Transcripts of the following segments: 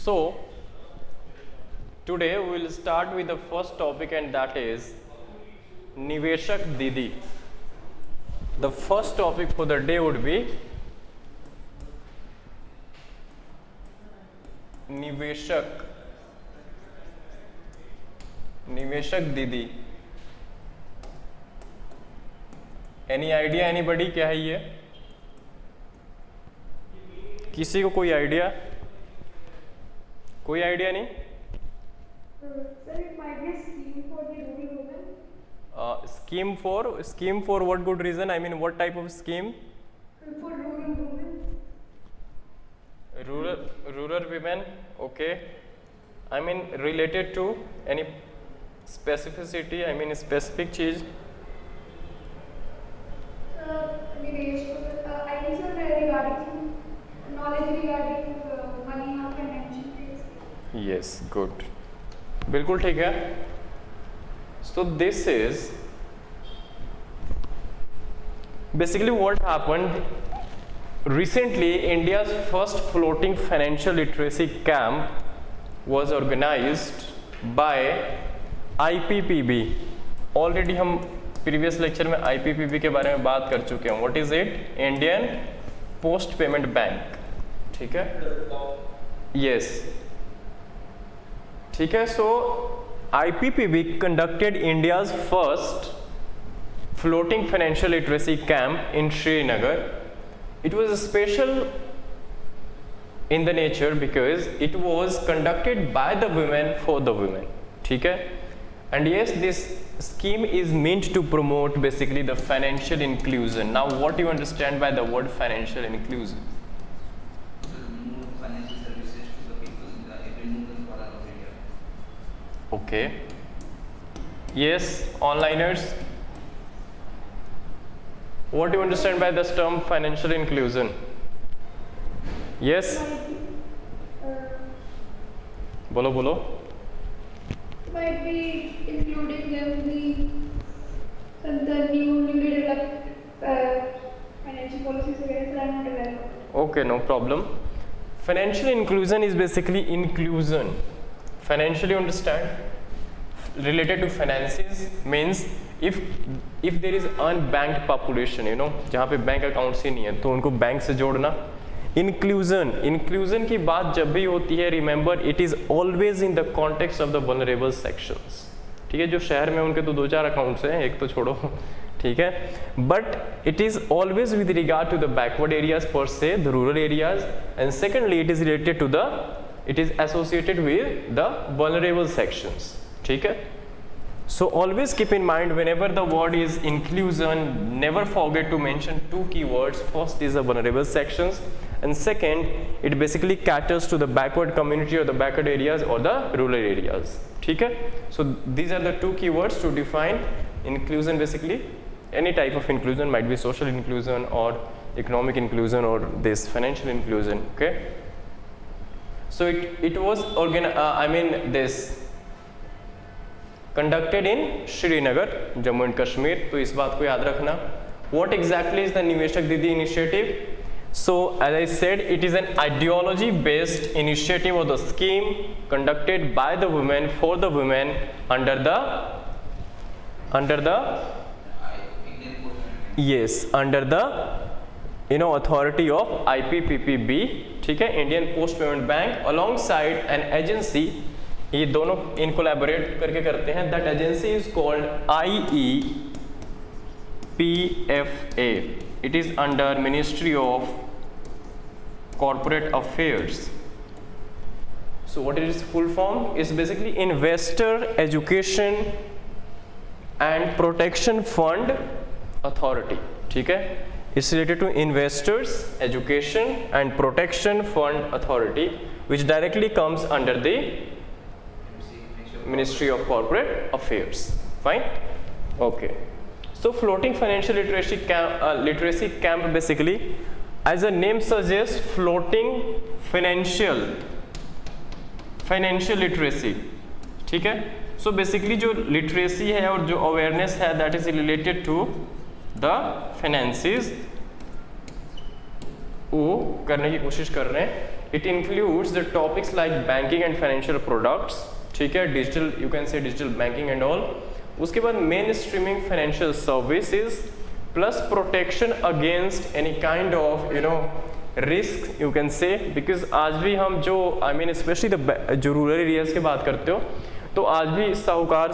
So today we will start with the first topic, and that is Niveshak Didi. The first topic for the day would be Niveshak Didi. Any idea, anybody, क्या है ये? किसी को कोई idea? कोई idea नहीं? Sir, it might be a scheme for the rural women. Scheme for what good reason? I mean, what type of scheme? For rural women. Rural women. Okay. I mean, related to any specificity? I mean, specific चीज. I think so regarding knowledge regarding money or financial things. Yes, good. बिल्कुल ठीक है. So this is basically what happened. Recently, India's first floating financial literacy camp was organized by IPPB. Already हम previous lecture में IPPB के बारे में बात कर चुके हैं. What is it? Indian Post Payment Bank. ठीक है? Yes. ठीक है. So IPPB conducted India's first floating financial literacy camp in Srinagar. It was special in the nature because it was conducted by the women for the women. ठीक है? And yes, this scheme is meant to promote basically the financial inclusion. Now, what do you understand by the word financial inclusion? More financial services to the people in the every nook and corner of India. Okay. Yes, onliners. What do you understand by this term financial inclusion? Yes. बोलो. Might be including them the newly developed financial policies that are not developed. Okay, no problem. Financial inclusion is basically inclusion. Financially, understand? Related to finances means if there is unbanked population, you know, जहाँ पे bank accounts ही नहीं है तो उनको bank से जोड़ना. Inclusion की बात जब भी होती है, remember it is always in the context of the vulnerable sections. ठीक है, जो शहर में उनके तो 2-4 अकाउंट्स हैं, एक तो छोड़ो. ठीक है, but it is always with regard to the backward areas per se, the rural areas, and secondly it is related to it is associated with the vulnerable sections. ठीक है. So always keep in mind whenever the word is inclusion, never forget to mention 2 keywords. First is the vulnerable sections, and second it basically caters to the backward community or the backward areas or the rural areas. ठीक है. So these are the 2 keywords to define inclusion. Basically any type of inclusion, might be social inclusion or economic inclusion or this financial inclusion. Okay. So it was this conducted in Srinagar, Jammu and Kashmir. तो इस बात को याद रखना. What exactly is the Niveshak Didi initiative? So as I said, it is an ideology based initiative or the scheme conducted by the women for the women under the authority of IPPB. ठीक है, Indian Post Payment Bank, alongside an agency. ये दोनों इन collaborate करके करते हैं. That agency is called IEPFA. It is under ministry of corporate affairs. So what is full form? Is basically investor education and protection fund authority. ठीक है, it's related to investors education and protection fund authority, which directly comes under the Ministry of Corporate Affairs. Fine. Okay. So floating financial literacy camp basically, as the name suggests, floating financial literacy. ठीक है. So basically जो literacy है और जो awareness है, that is related to the finances, वो करने की कोशिश कर रहे हैं. It includes the topics like banking and financial products, ठीक है, डिजिटल, यू कैन से डिजिटल बैंकिंग एंड ऑल। उसके बाद main streaming financial services plus protection against any kind of risk, you can से, बिकॉज आज भी हम जो आई मीन स्पेशली जो रूरल एरियाज की बात करते हो तो आज भी साहूकार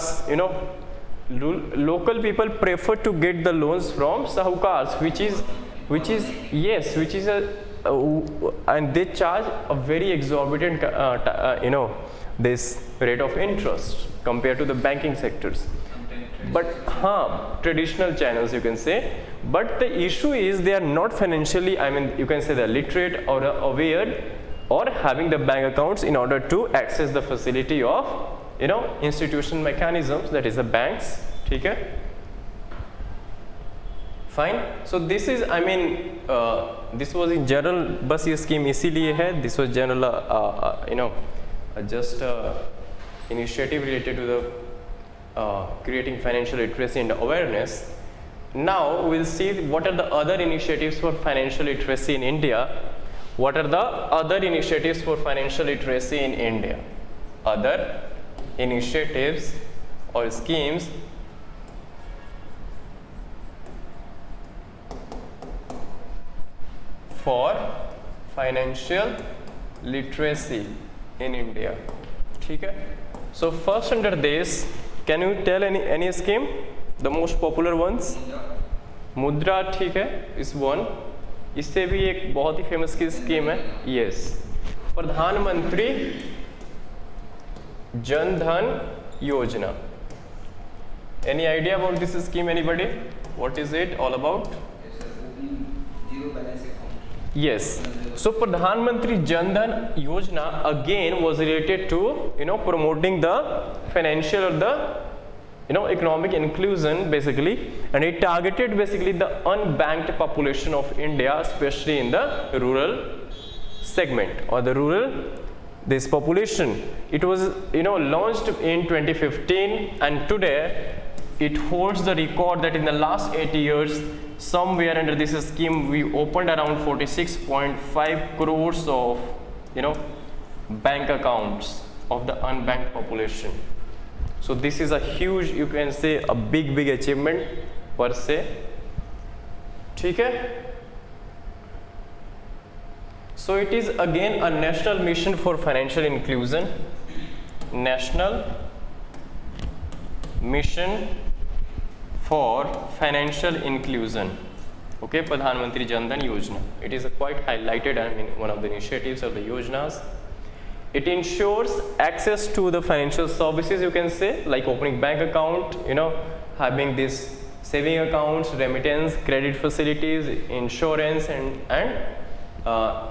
local people prefer to get the loans from sahukars, which is yes, which is and they charge a very exorbitant this rate of interest compared to the banking sectors. But traditional channels, you can say, but the issue is they are not financially, I mean, you can say they're literate or aware or having the bank accounts in order to access the facility of institutional mechanisms, that is the banks, ठीक है, fine. So this is, I mean, this was in general, बस ये scheme इसीलिए है, this was general, just initiative related to the creating financial literacy and awareness. Now we'll see what are the other initiatives for financial literacy in India. What are the other initiatives for financial literacy in India? Other initiatives or schemes for financial literacy in India, ठीक है. So first under this, can you tell any scheme, the most popular ones? मुद्रा, ठीक है, इस one. इससे भी एक बहुत ही फेमस की स्कीम है, यस, प्रधानमंत्री जन धन योजना. Any idea about this scheme, anybody? What is it all about? Yes. So Pradhan Mantri Jan Dhan Yojana again was related to promoting the financial or the economic inclusion basically, and it targeted basically the unbanked population of India, especially in the rural segment or the rural this population. It was launched in 2015, and today it holds the record that in the last 80 years somewhere under this scheme we opened around 46.5 crores of bank accounts of the unbanked population. So this is a huge, you can say a big achievement per se. ठीक है. So it is again a national mission for financial inclusion. National mission for financial inclusion. Okay, Pradhan Mantri Jan Dhan Yojana. It is quite highlighted, I mean, one of the initiatives of the Yojanas. It ensures access to the financial services, you can say, like opening bank account, having this saving accounts, remittance, credit facilities, insurance, and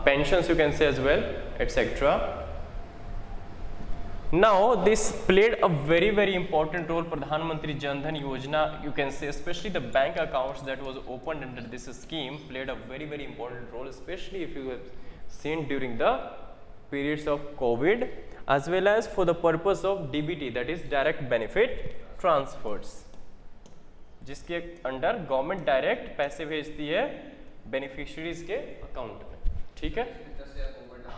pensions, you can say as well, etc. Now this played a very important role. Pradhan Mantri Jan Dhan Yojana, you can say, especially the bank accounts that was opened under this scheme played a very important role, especially if you have seen during the periods of COVID, as well as for the purpose of DBT, that is direct benefit transfers, जिसके under government direct पैसे भेजती है beneficiaries के account में. ठीक है.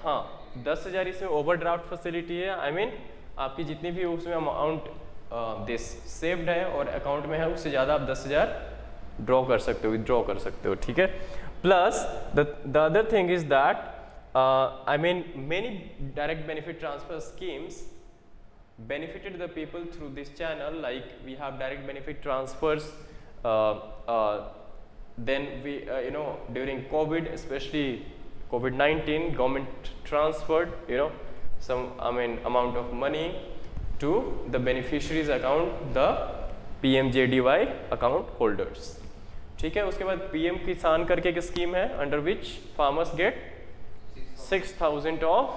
हाँ, 10,000 इसमें ओवरड्राफ्ट फैसिलिटी है. I mean, आपकी जितनी भी उसमें अमाउंट दिस सेव्ड है और अकाउंट में है, उससे ज़्यादा आप 10,000 ड्रॉ कर सकते हो, विदड्रॉ कर सकते हो. ठीक है. Plus the other thing is that I mean, many direct benefit transfer schemes benefited the people through this channel. Like we have direct benefit transfers. Then we, during COVID, especially COVID-19, government transferred, some amount of money to the beneficiaries account, the PMJDY account holders. ठीक है. उसके बाद PM किसान करके एक scheme है, under which farmers get 6,000 of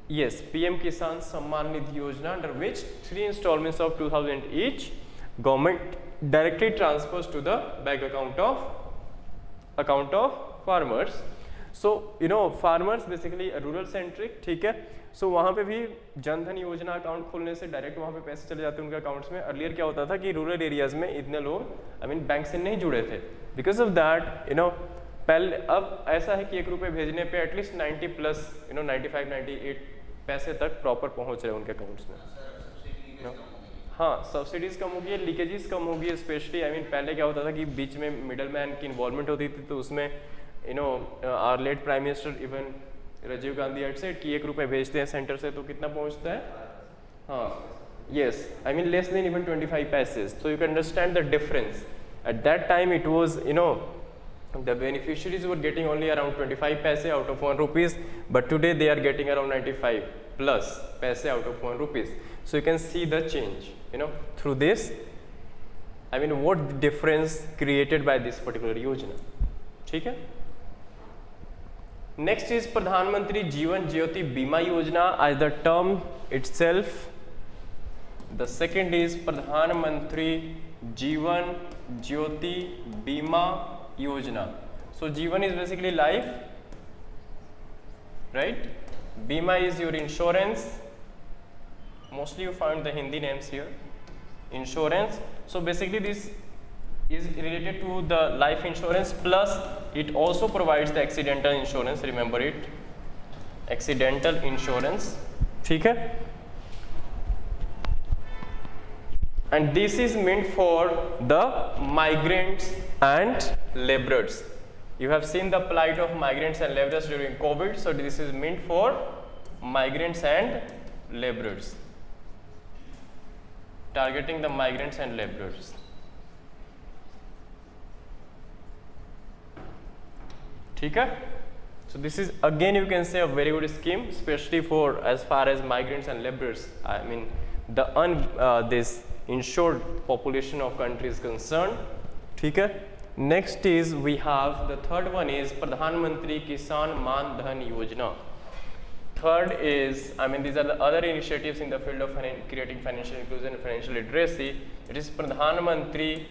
PM Kisan Samman Nidhi Yojana, under which 3 installments of 2,000 each government directly transfers to the bank account of farmers. So farmers basically rural centric. ठीक है. So वहाँ पे भी जन धन योजना account खोलने से direct वहाँ पे पैसे चले जाते हैं उनके अकाउंट्स में. अर्लियर क्या होता था कि रूरल एरियाज में इतने लोग बैंक से नहीं जुड़े थे. बिकॉज ऑफ दैट पहले अब ऐसा है कि 1 रुपये भेजने पे एटलीस्ट 90 प्लस 95 98 पैसे तक प्रॉपर पहुंच रहे हैं उनके अकाउंट्स में। हाँ, सब्सिडीज कम होगी, लीकेजेस कम होगी, स्पेशली आई मीन पहले क्या होता था कि बीच में मिडल मैन की इन्वॉल्वमेंट होती थी, तो उसमें our late prime minister even Rajiv Gandhi had said कि 1 रुपये भेजते हैं सेंटर से तो कितना पहुंचता है, हाँ yes, I mean less than even 25 paise. So you can understand the difference. At that time it was, the beneficiaries were getting only around 25 paise out of 1 rupees, but today they are getting around 95 plus paise out of 1 rupees. So you can see the change, through this. I mean what difference created by this particular yojana. ठीक है? Next is Pradhan Jeevan Jyoti Bima Yojana as the term itself. The second is Pradhan Mantri Jeevan Jyoti Bima Yojana. So Jeevan is basically life, right? Bima is your insurance. Mostly you find the Hindi names here. Insurance. So basically this is related to the life insurance, plus it also provides the accidental insurance. Remember it, accidental insurance. ठीक है? And this is meant for the migrants and laborers. You have seen the plight of migrants and laborers during COVID, so this is meant for migrants and laborers, targeting the migrants and laborers. ठीक है? So this is again you can say a very good scheme, especially for as far as migrants and laborers. I mean the this insured population of country is concerned. ठीक है? Next is we have the third one is Pradhan Mantri Kisan Man Dhan Yojana. Third is, I mean these are the other initiatives in the field of creating financial inclusion and financial literacy. It is Pradhan Mantri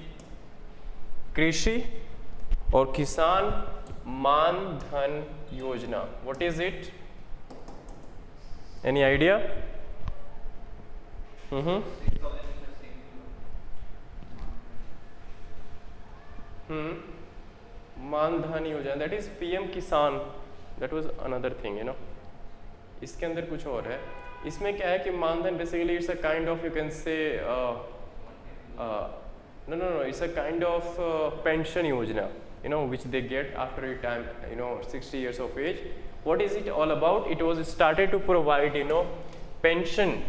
Krishi or Kisan Man Dhan Yojana. What is it? Any idea? मान धन योजना, that is PM Kisan. That was another thing, इसके अंदर कुछ और है. इसमें क्या है कि मानधन basically it's a kind of, you can say no, it's a kind of pension yojana, which they get after a time, 60 years of age. What is it all about? It was started to provide, pension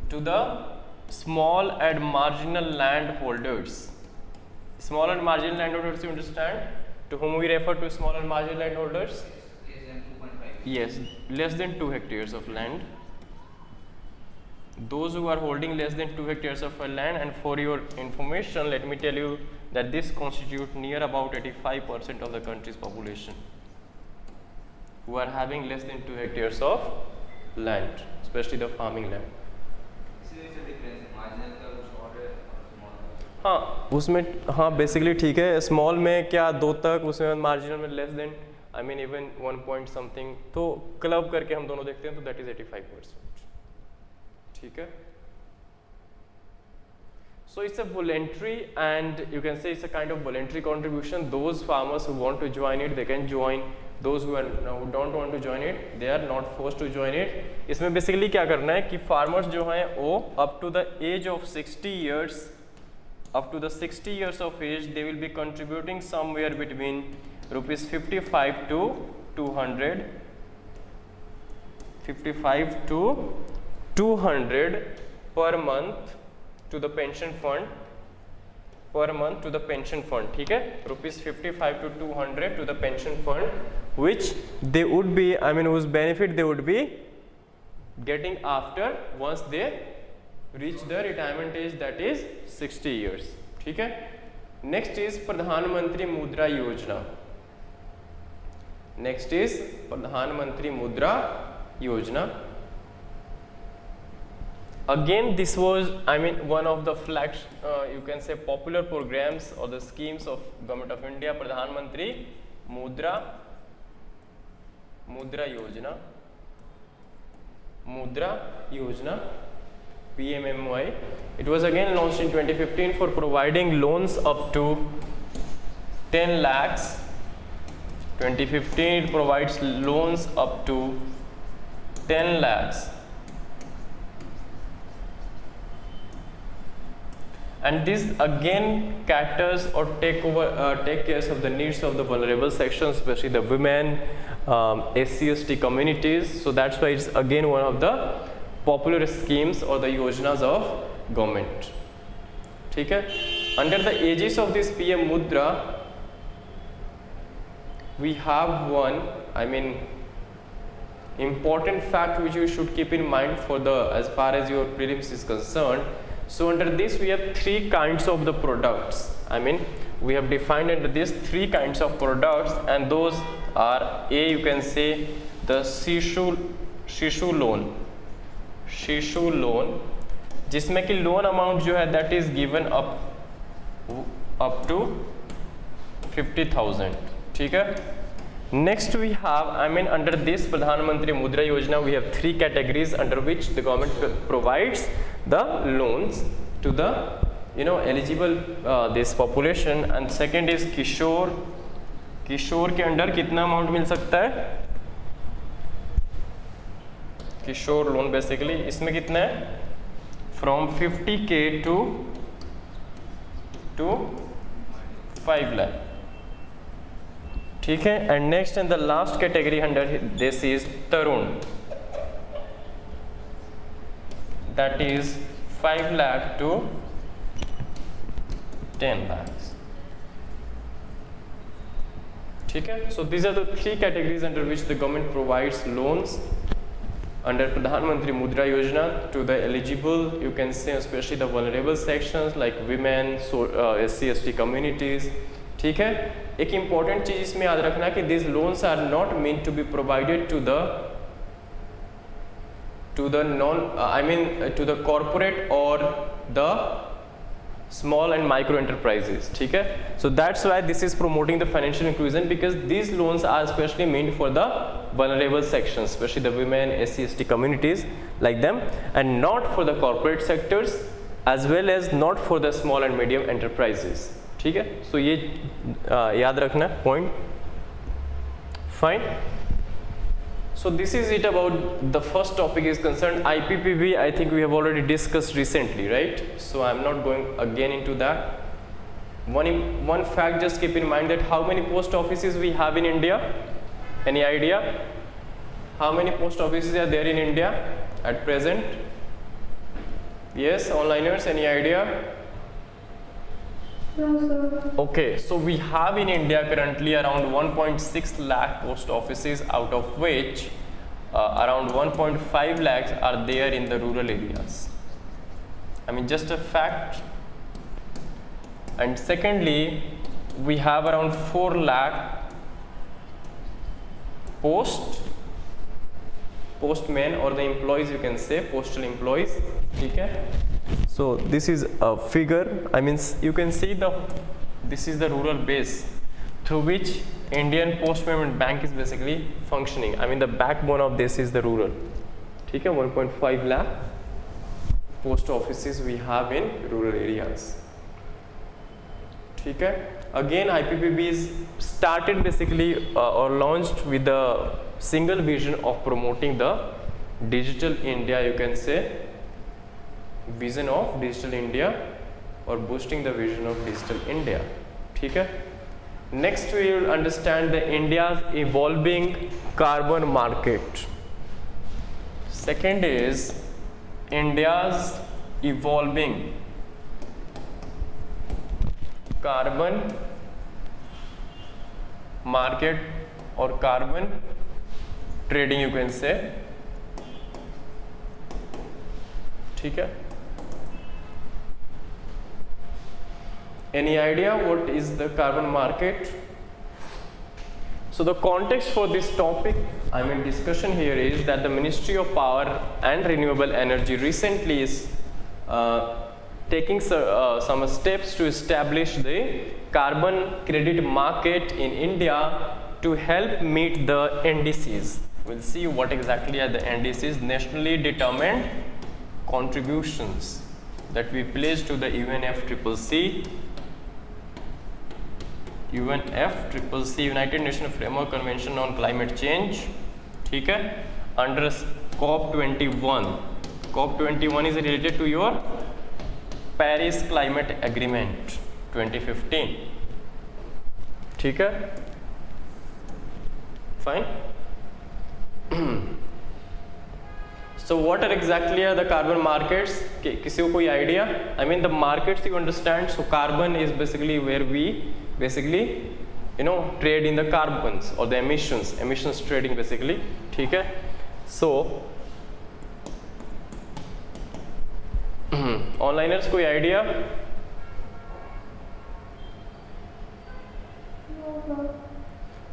to the small and marginal landholders. Small and marginal landholders, you understand? To whom we refer to small and marginal landholders? Less than 2.5. Yes, less than 2 hectares of land. Those who are holding less than 2 hectares of land, and for your information, let me tell you that this constitutes near about 85% of the country's population who are having less than 2 hectares of land, especially the farming land. हाँ उसमें, हाँ basically ठीक है. Small में क्या 2 तक, उसमें marginal में less than, I mean even 1 point something, तो क्लब करके हम दोनों देखते हैं तो दैट इज 85%. ठीक है? So it's a voluntary, and you can say it's a kind of voluntary contribution. Those farmers who want to join it, they can join. Those who don't want to join it, they are not forced to join it. इसमें basically क्या करना है कि farmers जो हैं वो up to the age of 60 years, up to the 60 years of age, they will be contributing somewhere between rupees 55 to 200, 55 to 200 per month to the pension fund, per month to the pension fund. ठीक है? Rupees 55 to 200 to the pension fund, which they would be, I mean whose benefit they would be getting after once they reach the retirement age, that is 60 years. ठीक है? Next is प्रधानमंत्री मुद्रा योजना. Next is प्रधानमंत्री मुद्रा योजना. Again, this was, I mean, one of the you can say popular programs or the schemes of Government of India. प्रधानमंत्री मुद्रा योजना, PMMY. It was again launched in 2015 for providing loans up to 10 lakhs 2015 it provides loans up to 10 lakhs, and this again caters or take care of the needs of the vulnerable sections, especially the women, SC/ST communities. So that's why it's again one of the popular schemes or the yojanas of government. ठीक है? Under the aegis of this PM Mudra, we have one, I mean, important fact which you should keep in mind for the as far as your prelims is concerned. So under this we have three kinds of the products. I mean, we have defined under this three kinds of products, and those are A, you can say the Shishu loan, जिसमें कि loan amount जो है that is given up to 50,000. ठीक है. Next we have, I mean, under this प्रधानमंत्री मुद्रा योजना we have three categories under which the government provides the loans to the eligible this population. And second is किशोर के under कितना amount मिल सकता है? किशोर loan basically इसमें कितना है? From 50K to 5 lakh. ठीक है. And next and the last category under this is Tarun, that is 5 lakh to 10 lakhs. ठीक है. So these are the three categories under which the government provides loans under Pradhan Mantri Mudra Yojana to the eligible, you can say especially the vulnerable sections like women, SC/ST communities. ठीक है. एक important चीज इसमें याद रखना कि these loans are not meant to be provided to the corporate or the small and micro enterprises. ठीक है. So that's why this is promoting the financial inclusion, because these loans are especially meant for the vulnerable sections, especially the women, SC/ST communities like them, and not for the corporate sectors as well as not for the small and medium enterprises. ठीक है. So ये याद रखना point. Fine. So this is it about the first topic is concerned. IPPB, I think we have already discussed recently, right? So I'm not going again into that. One fact, just keep in mind that how many post offices we have in India? Any idea? How many post offices are there in India at present? Yes, onliners, any idea? No, sir. Okay, so we have in India currently around 1.6 lakh post offices, out of which around 1.5 lakhs are there in the rural areas. I mean, just a fact. And secondly, we have around 4 lakh postmen or the employees, you can say postal employees. ठीक है. So this is a figure, I mean, you can see this is the rural base through which Indian Post Payment Bank is basically functioning. I mean, the backbone of this is the rural. ठीक है. 1.5 lakh post offices we have in rural areas. ठीक है. Again, IPPB is started basically or launched with the single vision of promoting the digital India, you can say vision of digital India or boosting the vision of digital India. ठीक है. Next we will understand the India's evolving carbon market. Second is India's evolving carbon market or carbon trading, you can say. ठीक है. Any idea what is the carbon market? So the context for this topic, I mean discussion here, is that the Ministry of Power and Renewable Energy recently is taking some steps to establish the carbon credit market in India to help meet the NDCs. We'll see what exactly are the NDCs, nationally determined contributions, that we pledge to the UNFCCC UNFCCC, United nation framework convention on climate change, ठीक है, under COP21. COP21 is related to your Paris Climate Agreement 2015, ठीक है, fine. So what are exactly are the carbon markets? किसी को कोई idea? I mean the markets you understand. So carbon is basically where we basically trade in the carbons or the emissions trading basically, ठीक है. So onliners कोई idea?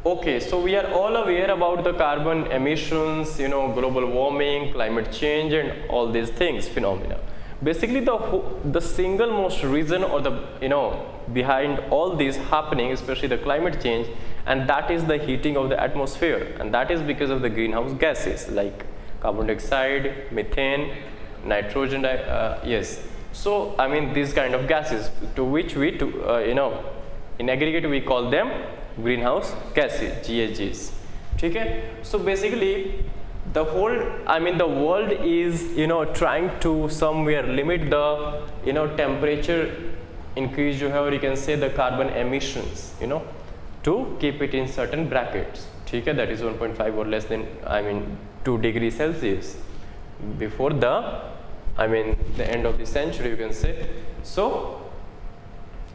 Okay, so we are all aware about the carbon emissions, global warming, climate change, and all these things, phenomena. Basically, the single most reason or the behind all this happening, especially the climate change, and that is the heating of the atmosphere, and that is because of the greenhouse gases like carbon dioxide, methane, nitrogen. Yes. So I mean these kind of gases, to which we in aggregate we call them greenhouse gases, GHGs, ठीक है. So basically the whole the world is trying to somewhere limit the temperature increase जो है, और you can say the carbon emissions to keep it in certain brackets, ठीक है, that is 1.5 or less than 2 degrees Celsius before the the end of the century, you can say, so,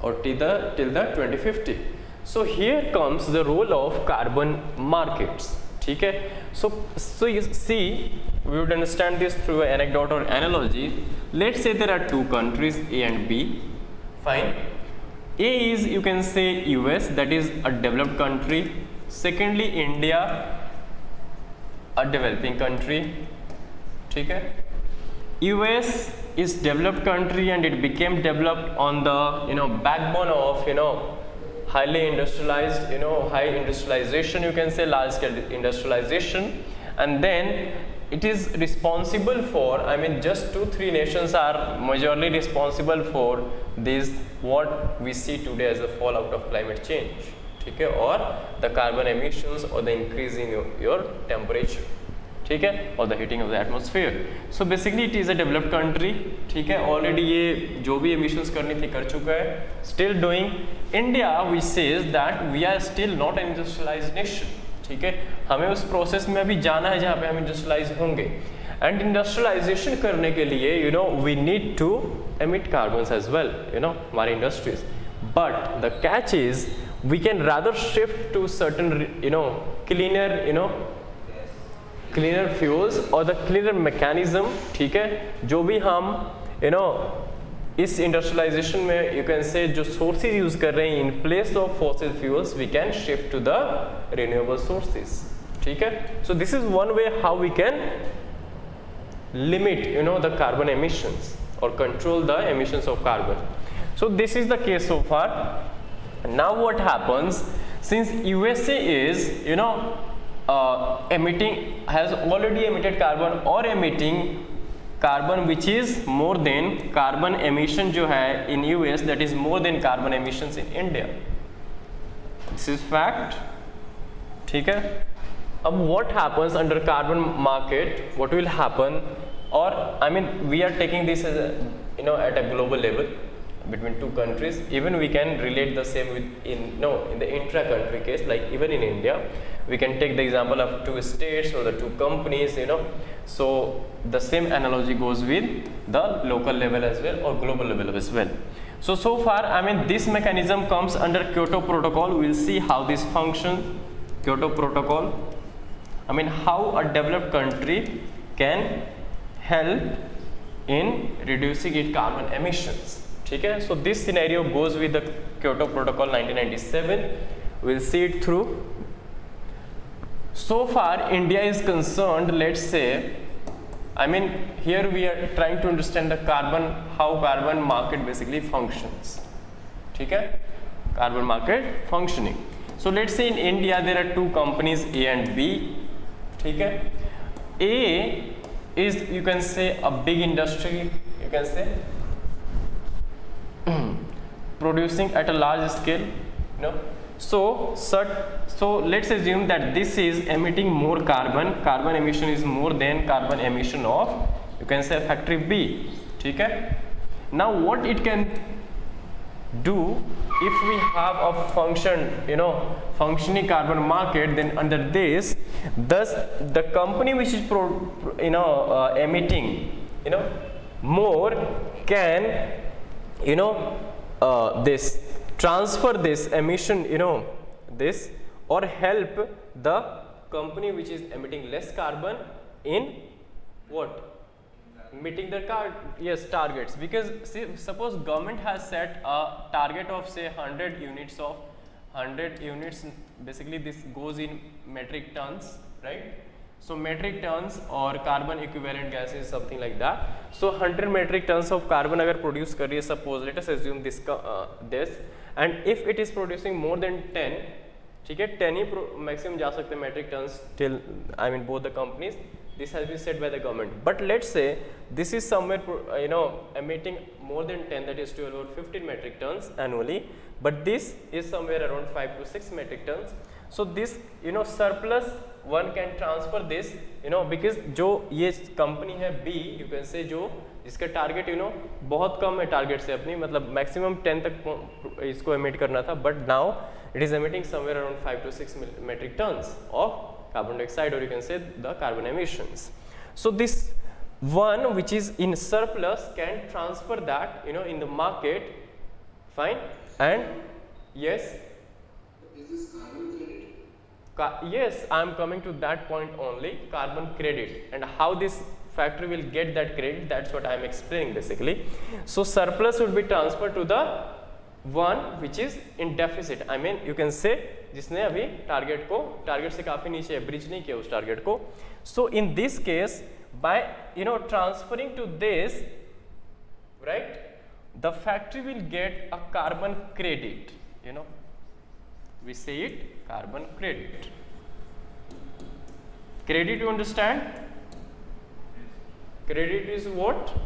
or till the 2050. So here comes the role of carbon markets, ठीक है. So you see, we would understand this through an anecdote or analogy. Let's say there are two countries, A and B. Fine. A is, you can say, US, that is a developed country. Secondly, India, a developing country, ठीक है. US is developed country and it became developed on the backbone of highly industrialized, high industrialization, you can say, large scale industrialization, and then it is responsible for, just 2-3 nations are majorly responsible for this what we see today as the fallout of climate change, ठीक है, or the carbon emissions or the increase in your temperature, ठीक है, or the heating of the atmosphere. So basically it is a developed country, ठीक है, already ये जो भी emissions करनी थी कर चुका है, still doing. India, we says that we are still not an industrialized nation, ठीक है, हमें उस process में अभी जाना है जहाँ पे हम industrialize होंगे, and industrialization करने के लिए we need to emit carbons as well, हमारी industries. But the catch is we can rather shift to certain cleaner fuels or the cleaner mechanism, ठीक है, जो भी हम इस इंडस्ट्रियलाइजेशन में you can say जो sources यूज कर रहे हैं, in place of fossil fuels we can shift to the renewable sources, ठीक है. So this is one way how we can limit the carbon emissions or control the emissions of carbon. So this is the case so far. Now what happens, since USA is has already emitted carbon or emitting carbon which is more than carbon emission जो है in US, that is more than carbon emissions in India. This is fact, ठीक है. अब what happens under carbon market, what will happen, or we are taking this as a at a global level between two countries. Even we can relate the same with in the intra-country case, like even in India we can take the example of two states or the two companies, so the same analogy goes with the local level as well or global level as well. So far this mechanism comes under Kyoto Protocol. We will see how this functions. Kyoto Protocol, how a developed country can help in reducing its carbon emissions, ठीक है. So this scenario goes with the Kyoto Protocol 1997. We'll see it through. So far India is concerned, let's say, here we are trying to understand the how carbon market basically functions, ठीक है, carbon market functioning. So let's say in India there are two companies, A and B, ठीक है. A is, you can say, a big industry, you can say, producing at a large scale, So let's assume that this is emitting more carbon. Carbon emission is more than carbon emission of, you can say, factory B. ठीक है? Now what it can do, if we have a functioning carbon market, then under this, thus the company which is emitting more can this transfer this emission this, or help the company which is emitting less carbon in what? Meeting the targets. Because see, suppose government has set a target of say 100 units, basically this goes in metric tons, right? So metric tons or carbon equivalent gas is something like that. So 100 metric tons of carbon agar produce कर रही है, suppose let us assume this and if it is producing more than 10, ठीक है, 10 ही maximum जा सकते हैं metric tons till both the companies. This has been set by the government, but let's say this is somewhere emitting more than 10, that is to about 15 metric tons annually, but this is somewhere around 5 to 6 metric tons. So this surplus one can transfer this because जो ये company है B, you can say जो जिसका target बहुत कम है target से अपनी, मतलब maximum 10 तक इसको emit करना था, but now it is emitting somewhere around 5 to 6 metric tons of carbon dioxide, or you can say the carbon emissions. So this one which is in surplus can transfer that in the market, fine, and yes. Is this carbon credit? Yes, I am coming to that point only, carbon credit, and how this factory will get that credit, that's what I am explaining basically. So surplus would be transferred to the one which is in deficit, you can say जिसने अभी target से काफी नीचे है, breach नहीं किया उस target को. So in this case, by transferring to this, right, the factory will get a carbon credit, we say it carbon credit. Credit, you understand? Credit is what?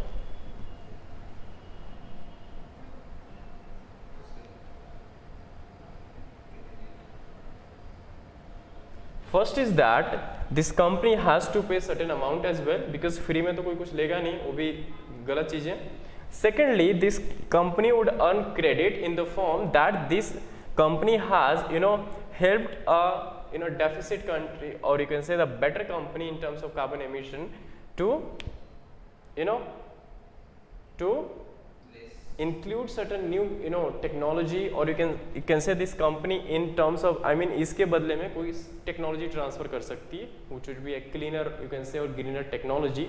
First is that this company has to pay certain amount as well, because free में तो कोई कुछ लेगा नहीं, वो भी गलत चीज़ है. Secondly, this company would earn credit in the form that this company has helped a deficit country, or you can say the better company in terms of carbon emission to include certain new technology, or you can say this company in terms of इसके बदले में कोई technology transfer कर सकती है, which would be a cleaner, you can say, or greener technology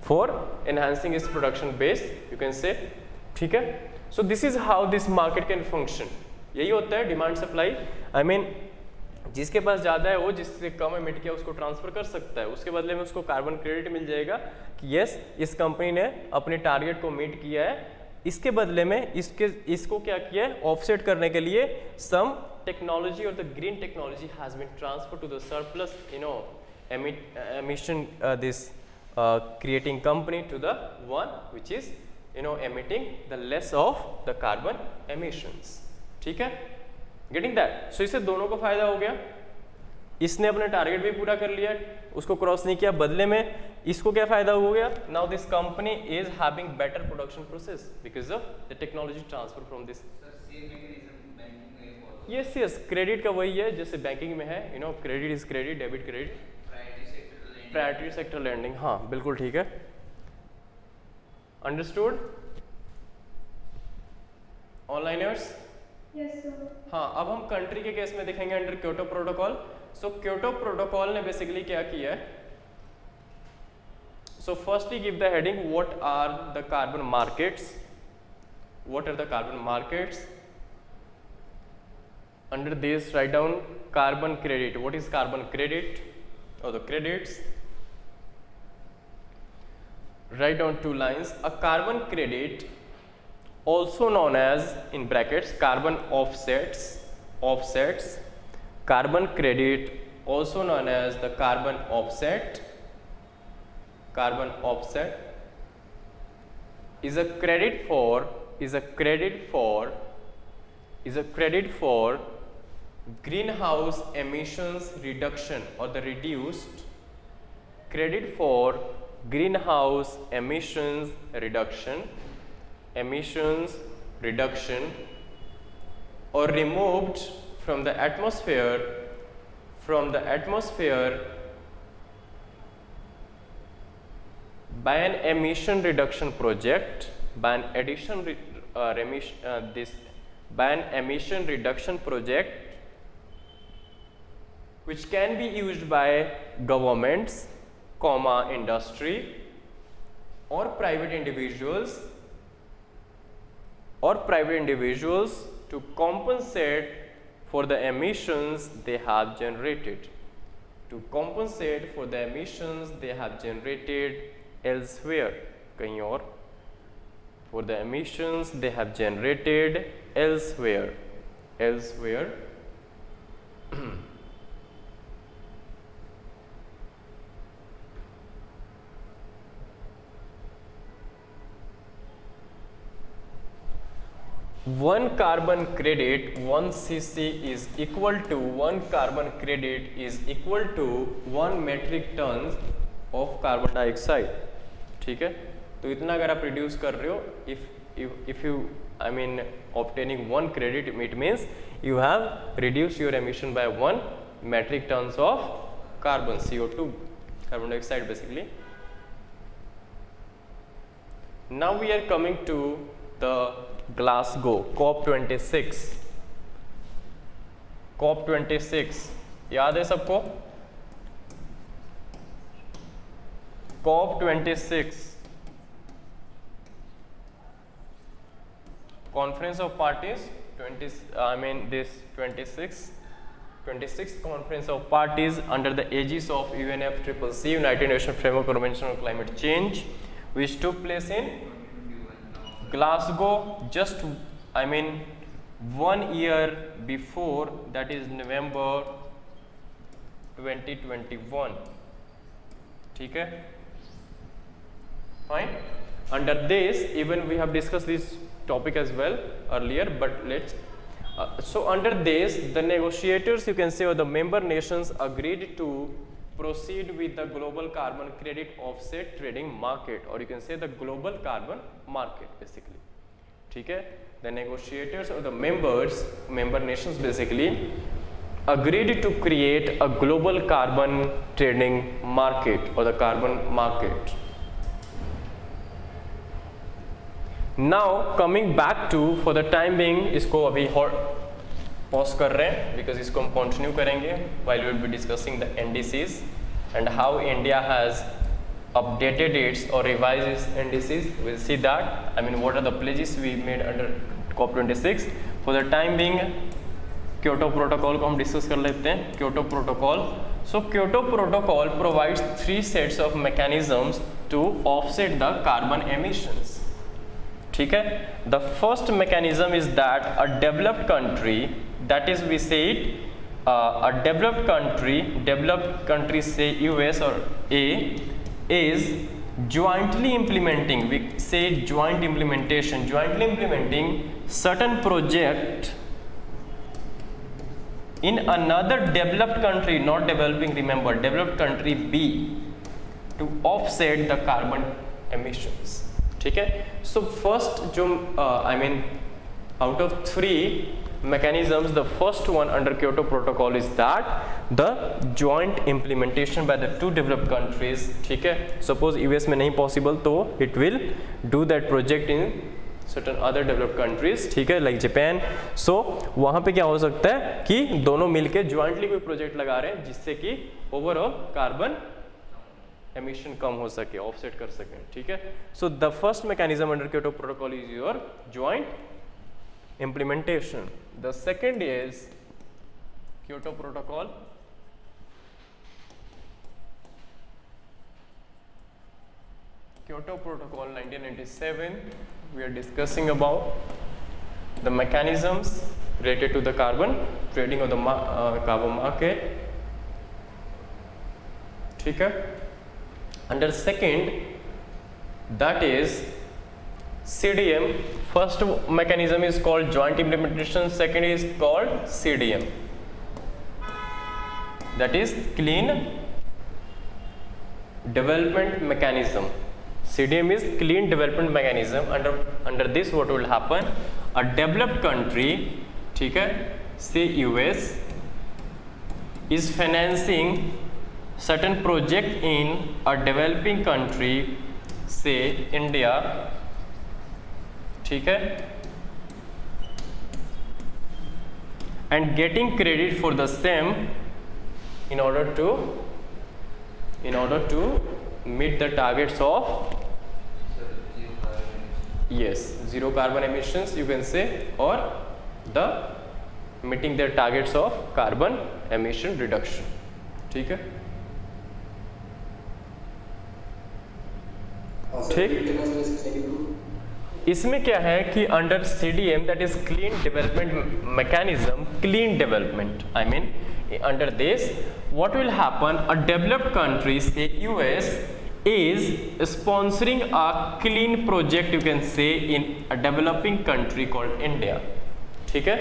for enhancing its production base, you can say. ठीक है? So this is how this market can function. यही होता है डिमांड सप्लाई. जिसके पास ज़्यादा है वो जिससे कम एमिट किया उसको ट्रांसफर कर सकता है, उसके बदले में उसको कार्बन क्रेडिट मिल जाएगा कि यस, इस कंपनी ने अपने टारगेट को मीट किया है. इसके बदले में इसको क्या किया है, ऑफसेट करने के लिए सम टेक्नोलॉजी और the green technology has been transfer to the surplus emission this creating company to the one which is emitting the less of the carbon emissions. ठीक है, गेटिंग दैट. सो इससे दोनों को फायदा हो गया. इसने अपना टारगेट भी पूरा कर लिया, उसको क्रॉस नहीं किया, बदले में इसको क्या फायदा हो गया. Now this company is having better production process because of the technology transfer from this. Yes yes, credit का वही है जैसे बैंकिंग में है, credit is credit, debit credit, priority sector lending. हाँ बिल्कुल ठीक है, अंडरस्टूड ऑनलाइनर्स. Yes, sir. हाँ, अब हम कंट्री के केस में देखेंगे under Kyoto protocol. So Kyoto protocol ने बेसिकली क्या किया है. So firstly give the heading what are the carbon markets. What are the carbon markets. Under this write down carbon credit. What is carbon credit और the credits. Write down 2 lines. A carbon credit, also known as in brackets carbon offsets, carbon credit also known as the carbon offset is a credit for greenhouse emissions reduction or the reduced credit for greenhouse emissions reduction or removed from the atmosphere by an emission reduction project by an emission reduction project which can be used by governments, industry or private individuals to compensate for the emissions they have generated elsewhere, कहीं और, for the emissions they have generated elsewhere. One carbon credit, 1 cc is equal to 1 carbon credit is equal to 1 metric tons of carbon dioxide. ठीक है, तो इतना अगर आप reduce कर रहे हो, if you obtaining 1 credit, it means you have reduced your emission by 1 metric tons of carbon, CO2, carbon dioxide basically. Now we are coming to the Glasgow COP26. याद है सबको? COP26 Conference of Parties, this 26th Conference of Parties under the aegis of UNFCCC, United Nations Framework Convention on Climate Change, which took place in Glasgow just 1 year before, that is November 2021. ठीक है, fine. Under this, even we have discussed this topic as well earlier, but let's so under this, the negotiators, you can say, or the member nations agreed to proceed with the global carbon credit offset trading market, or you can say the global carbon market basically. ठीक है, the negotiators or the member nations basically agreed to create a global carbon trading market or the carbon market. Now coming back to, for the time being, इसको अभी pause कर रहे हैं because इसको हम continue करेंगे while we will be discussing the NDCs and how India has updated its or revised its NDCs. We'll see that. What are the pledges we made under COP26. For the time being, Kyoto Protocol को हम discuss कर लेते हैं. Kyoto Protocol. So Kyoto Protocol provides 3 sets of mechanisms to offset the carbon emissions. ठीक है, the first mechanism is that a developed country, that is we say it, a developed country say US or A, is jointly implementing, we say jointly implementing certain project in another developed country, not developing, remember, developed country B, to offset the carbon emissions. ठीक है, so first जो out of 3 mechanisms, the first one under Kyoto Protocol is that the joint implementation by the 2 developed countries. ठीक है, suppose US में नहीं possible तो it will do that project in certain other developed countries. ठीक है, like Japan. So वहाँ पे क्या हो सकता है कि दोनों मिलके jointly कोई project लगा रहे हैं जिससे कि overall carbon emission कम हो सके, offset कर सके. ठीक है, so the first mechanism under Kyoto Protocol is your joint implementation. The second is Kyoto Protocol. Kyoto Protocol 1997, we are discussing about the mechanisms related to the carbon trading of the carbon market. ठीक है, under second, that is CDM. First mechanism is called joint implementation, second is called CDM. that is clean development mechanism. CDM is clean development mechanism. Under this what will happen, a developed country, ठीक है, say US is financing certain project in a developing country, say India, ठीक है, and getting credit for the same in order to meet the targets of, yes, zero carbon emissions you can say, or the meeting their targets of carbon emission reduction. ठीक है, ठीक. इसमें क्या है कि under CDM, that is clean development mechanism, clean development, I mean under this what will happen, a developed country say US is sponsoring a clean project you can say in a developing country called India. ठीक है,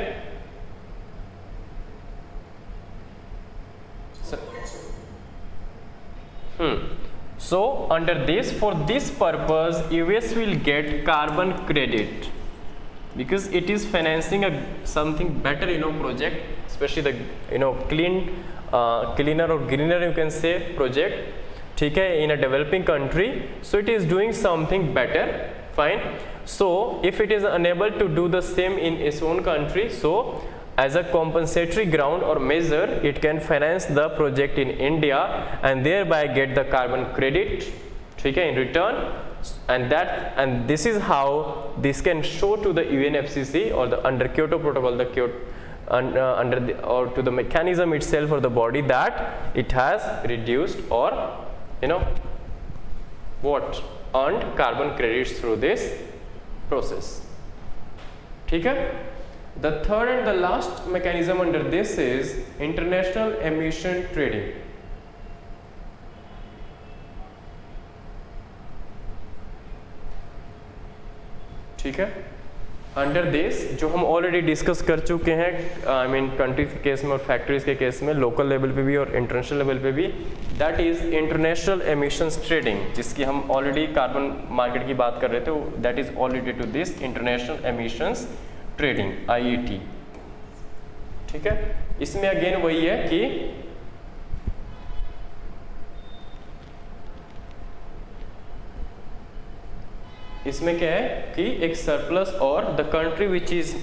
so under this, for this purpose US will get carbon credit because it is financing a something better project, especially the cleaner or greener you can say project, ठीक है, in a developing country. So it is doing something better, fine. So if it is unable to do the same in its own country, so as a compensatory ground or measure it can finance the project in India and thereby get the carbon credit, ठीक है, in return. And this is how this can show to the UNFCCC or the under Kyoto Protocol, the or to the mechanism itself or the body that it has reduced or what earned carbon credits through this process. ठीक है. The third and the last mechanism under this is international emission trading. ठीक है, under this जो हम already discuss कर चुके हैं, I mean countries के केस में और फैक्ट्रीज के केस में, लोकल लेवल पे भी और इंटरनेशनल लेवल पे भी, that is international emissions trading, जिसकी हम ऑलरेडी कार्बन मार्केट की बात कर रहे थे, that is already to this international emissions trading, IET. ठीक है, इसमें अगेन वही है कि इसमें क्या है कि एक सरप्लस और the country which is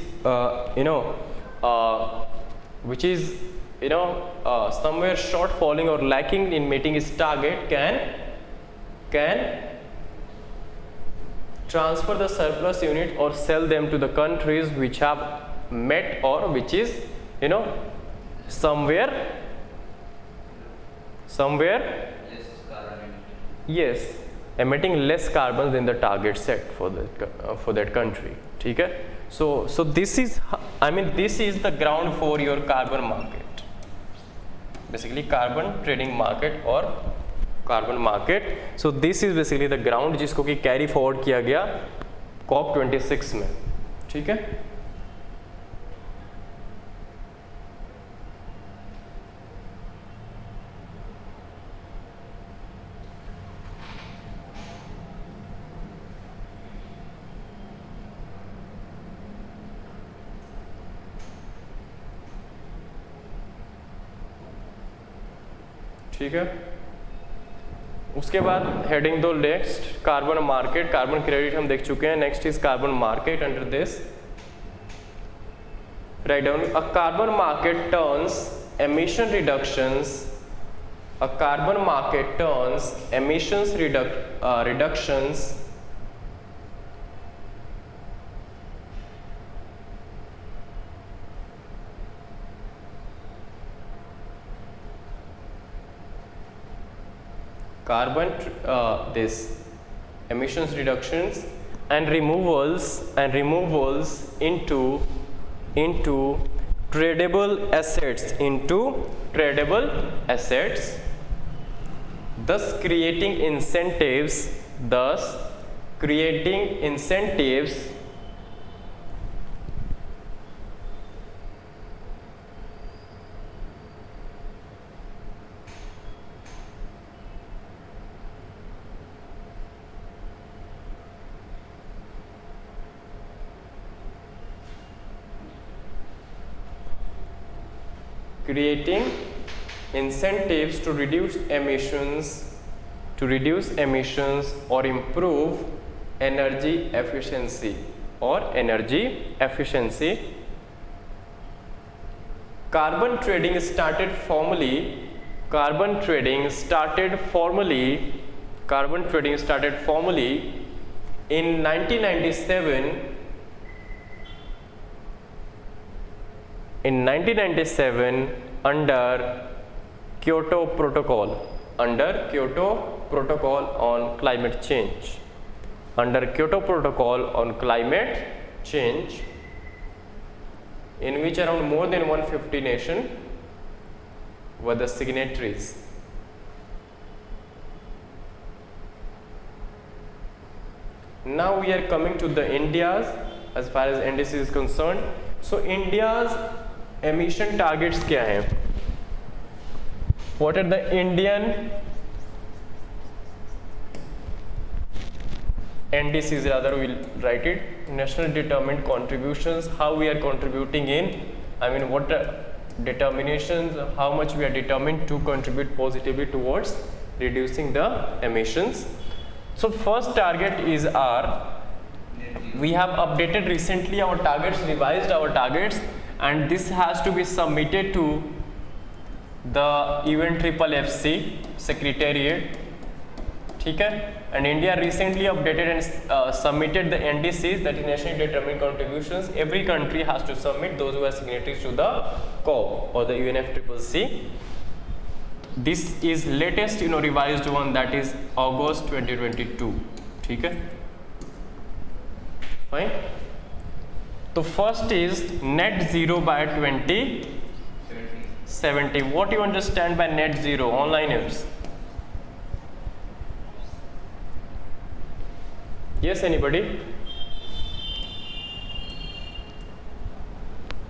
somewhere short falling or lacking in meeting its target can transfer the surplus unit or sell them to the countries which have met or which is somewhere less carbon yes, emitting less carbon than the target set for that country. ठीक है, so this is, I mean this is the ground for your carbon market, basically carbon trading market or carbon market. So this is basically the ground जिसको कि carry forward किया गया COP26 में. ठीक है, ठीक है. उसके बाद हेडिंग दो next carbon market, carbon credit हम देख चुके हैं. Next is carbon market. Under this write down a carbon market turns emission reductions, a carbon market turns emissions reductions carbon this emissions reductions and removals into tradable assets, thus creating incentives creating incentives to reduce emissions or improve energy efficiency Carbon trading started formally in 1997 under Kyoto Protocol on climate change. In which around more than 150 nations were the signatories. Now we are coming to the India's, as far as NDC is concerned. So India's emission targets क्या हैं? What are the Indian NDCs, rather we'll write it, national determined contributions, how we are contributing in, what determinations, how much we are determined to contribute positively towards reducing the emissions. So first target is our, we have updated recently our targets, revised our targets, and this has to be submitted to the UNFFC Secretariat. ठीक है? And India recently updated and submitted the NDCs, that is nationally determined contributions. Every country has to submit, those who are signatories to the COP or the UNFFC. This is latest revised one, that is August 2022. ठीक है? Fine. So first is net zero by 2070. What do you understand by net zero, onliners? Yes, anybody?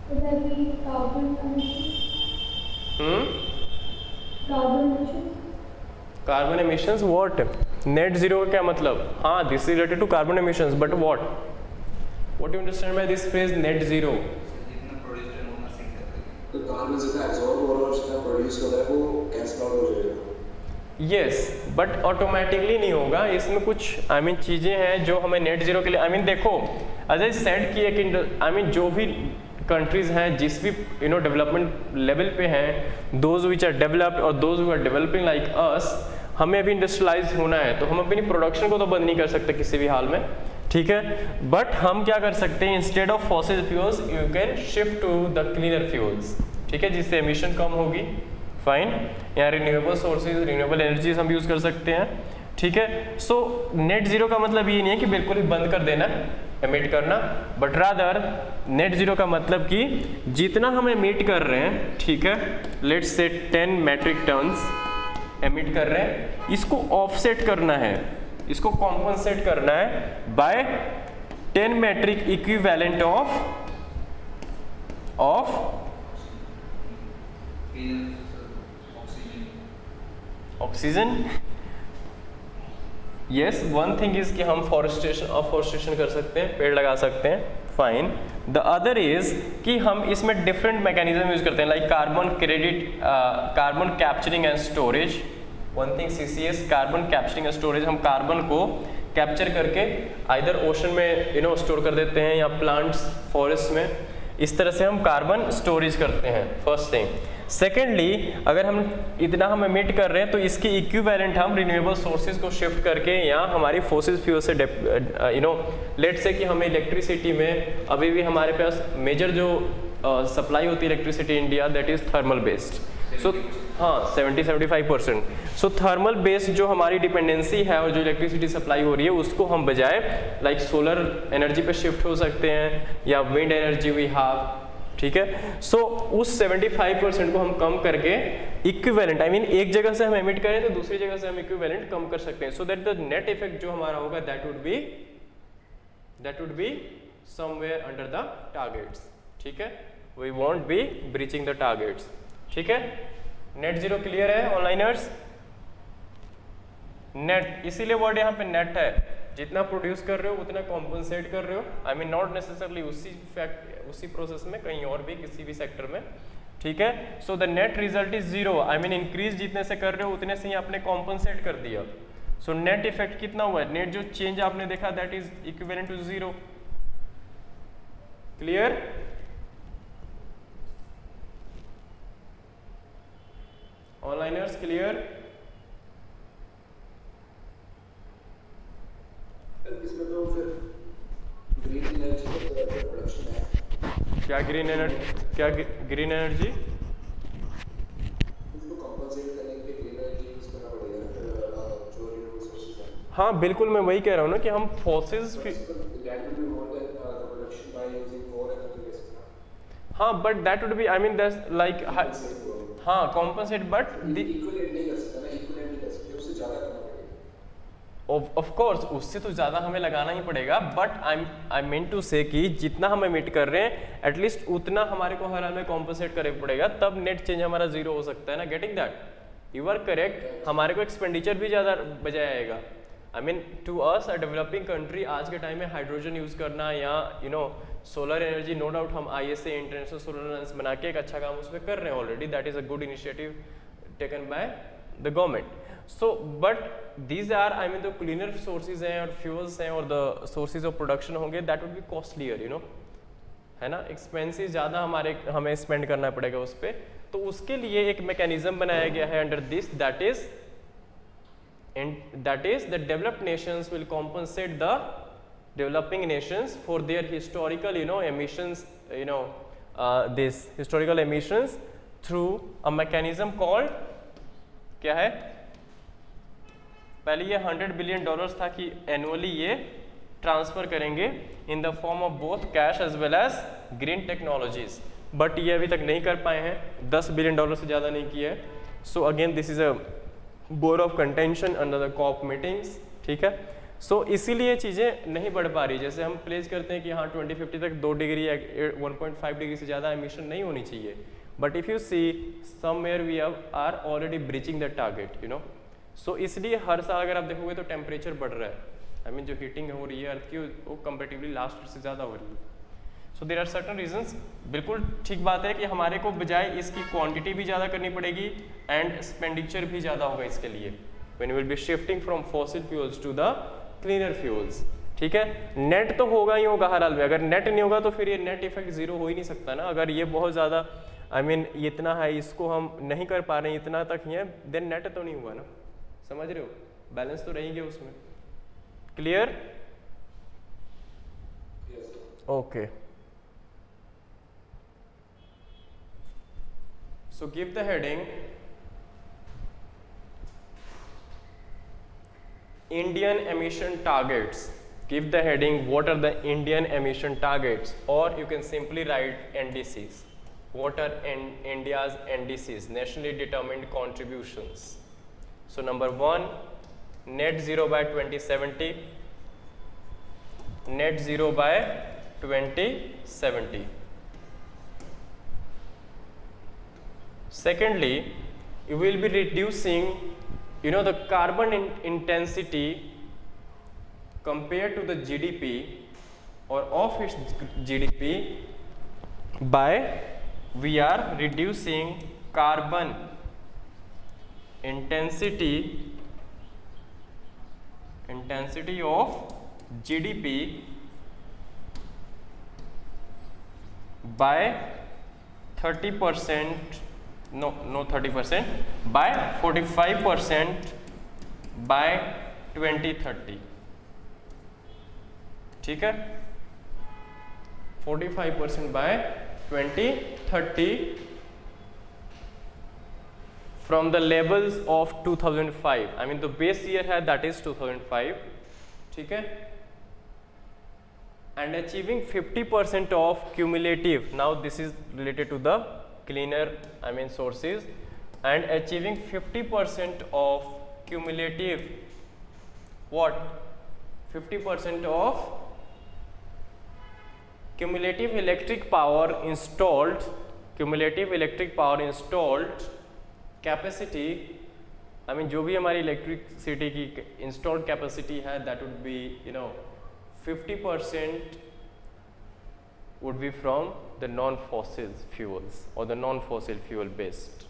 Would that be carbon emissions? Carbon emissions, what? Net zero का क्या मतलब? हाँ, this is related to carbon emissions, but what? What do you understand by this phrase net zero? तो carbon जितना absorb हो रहा है और जितना प्रोड्यूस हो रहा है वो कैंसिल आउट हो जाएगा. यस, बट ऑटोमेटिकली नहीं होगा. इसमें कुछ चीज़ें हैं जो हमें नेट जीरो के लिए देखो, एज आई सेड कि एक जो भी कंट्रीज़ हैं जिस भी डेवलपमेंट लेवल पे हैं, दोज विच आर डेवलप्ड और those who are developing like us, हमें अभी इंडस्ट्रियलाइज होना है, तो हम अपनी प्रोडक्शन को तो बंद नहीं कर सकते किसी भी हाल में. ठीक है, बट हम क्या कर सकते हैं, instead of fossil fuels you can shift to the cleaner fuels. ठीक है, जिससे एमिशन कम होगी. फाइन, यहाँ रिन्यूएबल सोर्सेज, रिन्यूएबल एनर्जीज हम यूज़ कर सकते हैं. ठीक है, सो नेट जीरो का मतलब ये नहीं है कि बिल्कुल ही बंद कर देना एमिट करना, बट रादर नेट जीरो का मतलब कि जितना हम एमिट कर रहे हैं, ठीक है, let's say 10 metric tons emit कर रहे हैं, इसको ऑफसेट करना है, इसको कॉम्पनसेट करना है by 10 metric equivalent of oxygen. Yes, one thing is कि हम अफॉरेस्टेशन कर सकते हैं, पेड़ लगा सकते हैं. फाइन. द अदर इज कि हम इसमें डिफरेंट मैकेनिज्म यूज करते हैं, like carbon credit, carbon capturing and storage. One thing CCS, carbon capturing and storage. हम कार्बन को कैप्चर करके आइदर ओशन में स्टोर कर देते हैं या प्लांट्स, फॉरेस्ट में, इस तरह से हम कार्बन स्टोरेज करते हैं. First thing. सेकेंडली, अगर हम हम एमिट कर रहे हैं तो इसकी इक्विवेलेंट हम रिन्यूएबल सोर्सेज को शिफ्ट करके या हमारी फॉसिल फ्यूल से लेट से कि हमें इलेक्ट्रिसिटी में अभी भी हमारे पास मेजर जो सप्लाई होती है electricity India, that is thermal based. So हाँ, 70-75%. सो थर्मल बेस्ड जो हमारी डिपेंडेंसी है और जो इलेक्ट्रिसिटी सप्लाई हो रही है, उसको हम बजाय लाइक सोलर एनर्जी पे शिफ्ट हो सकते हैं या विंड एनर्जी वी हैव. ठीक है, सो उस 75% को हम कम करके इक्विवेलेंट, एक जगह से हम एमिट करें तो दूसरी जगह से हम इक्विवेलेंट कम कर सकते हैं. So that the net effect जो हमारा होगा that would be somewhere under the targets. ठीक है, we won't be breaching the targets. ठीक है, नेट जीरो क्लियर है ऑनलाइनर्स? नेट, इसीलिए वर्ड यहाँ पे नेट है. जितना प्रोड्यूस कर रहे हो उतना कॉम्पनसेट कर रहे हो. नॉट नेसेसरली उसी प्रोसेस में, कहीं और भी किसी भी सेक्टर में. ठीक है। So the net result is zero, I mean increase जितने से कर रहे हो उतने से ही आपने कॉम्पनसेट कर दिया। सो नेट इफेक्ट कितना हुआ है, नेट जो चेंज आपने देखा that is equivalent to zero. Clear? Onliners clear? इसमें तो फिर ग्रीन एनर्जी का प्रोडक्शन है। क्या ग्रीन एनर्जी, क्या ग्रीन एनर्जी? इसको कंपनसेट करने के लिए ग्रीन एनर्जी यूज करना पड़ेगा ना, फिर जो रिन्यूएबल सोर्सेज हैं। हाँ बिल्कुल, मैं वही कह रहा हूँ ना कि हम forces That will be more than the production by using more energy. हाँ but that would B, I mean that's like, हाँ कॉम्पनसेट, बट इक्विवेलेंट नहीं कर सकता ना, इक्विवेलेंट नहीं कर सकते, उससे ज्यादा करना पड़ेगा। ऑफ कोर्स उससे तो ज़्यादा हमें लगाना ही पड़ेगा, बट आई मीन टू से कि जितना हम एमिट कर रहे हैं एटलीस्ट उतना हमारे को हर हाल में कॉम्पनसेट करना पड़ेगा, तब नेट चेंज हमारा जीरो हो सकता है ना। Getting that? You are correct. हमारे को एक्सपेंडिचर भी ज़्यादा बजाय आएगा। I mean to us a developing country आज के टाइम में हाइड्रोजन यूज़ करना या you know solar energy, no doubt हम ISA इंटरनेशनल सोलर अलायंस बना के एक अच्छा काम उसमें कर रहे हैं already, that is a good initiative taken by the government. So but these are, I mean, जो क्लीनर सोर्सेज हैं और फ्यूल्स हैं और द सोर्सेज ऑफ प्रोडक्शन होंगे, that would B costlier, you know, है ना, एक्सपेंसिव ज़्यादा हमें स्पेंड करना पड़ेगा उस पर। तो उसके लिए एक मैकेनिज्म बनाया गया है under this, that is the developed nations will compensate the developing nations for their historical, you know, emissions, you know, this historical emissions through a mechanism called, क्या है, पहले ये $100 billion था कि एनुअली ये ट्रांसफर करेंगे in the form of both cash as well as green technologies, but ये अभी तक नहीं कर पाए हैं, $10 billion से ज़्यादा नहीं किया है। So again this is a bone of contention under the COP meetings, ठीक है। सो इसीलिए चीज़ें नहीं बढ़ पा रही। जैसे हम प्लेस करते हैं कि हाँ 2050 तक 2 डिग्री या 1.5 डिग्री से ज़्यादा एमिशन नहीं होनी चाहिए, but if you see somewhere we are already breaching the target, you know. So इसलिए हर साल अगर आप देखोगे तो टेम्परेचर बढ़ रहा है, आई मीन जो हीटिंग हो रही है अर्थ की वो कंपेरेटिवली लास्ट ईयर से ज़्यादा हो रही है। सो देर आर सर्टन रीजंस। बिल्कुल ठीक बात है कि हमारे को बजाय इसकी क्वांटिटी भी ज़्यादा करनी पड़ेगी एंड एक्सपेंडिचर भी ज़्यादा होगा इसके लिए, when will be shifting from fossil fuels to the cleaner fuels, ठीक है। नेट तो होगा ही होगा हर हाल में, अगर नेट नहीं होगा तो फिर ये नेट इफेक्ट जीरो हो ही नहीं सकता ना। अगर ये बहुत ज़्यादा, आई मीन इतना है, इसको हम नहीं कर पा रहे हैं, इतना तक ही है, देन नेट तो नहीं हुआ ना, समझ रहे हो, बैलेंस तो रहेंगे उसमें। Clear? Okay, so give the heading Indian emission targets. Give the heading what are the Indian emission targets, or you can simply write NDCs. What are India's NDCs, nationally determined contributions? So number 1, net zero by 2070, net zero by 2070. Secondly, you will be reducing, you know, the carbon intensity compared to the GDP or of its GDP by, we are reducing carbon intensity of GDP by 30%, no 30%, by 45% by 2030, ठीक है, 45% by 2030 from the levels of 2005, I mean the base year है that is 2005, ठीक है, and achieving 50% of cumulative, now this is related to the cleaner, I mean sources, and achieving 50% of cumulative, what, 50% of cumulative electric power installed, capacity, I mean जो भी हमारी electricity की installed capacity है, that would be, you know, 50% would be from the non-fossil fuels or the non-fossil fuel based.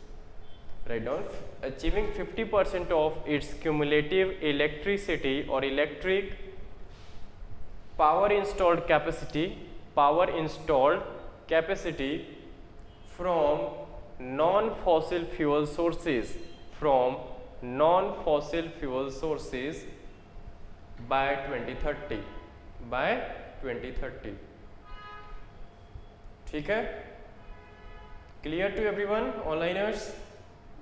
Write down, achieving 50% of its cumulative electricity or electric power installed capacity from non-fossil fuel sources by 2030. ठीक है? Clear to everyone, onliners?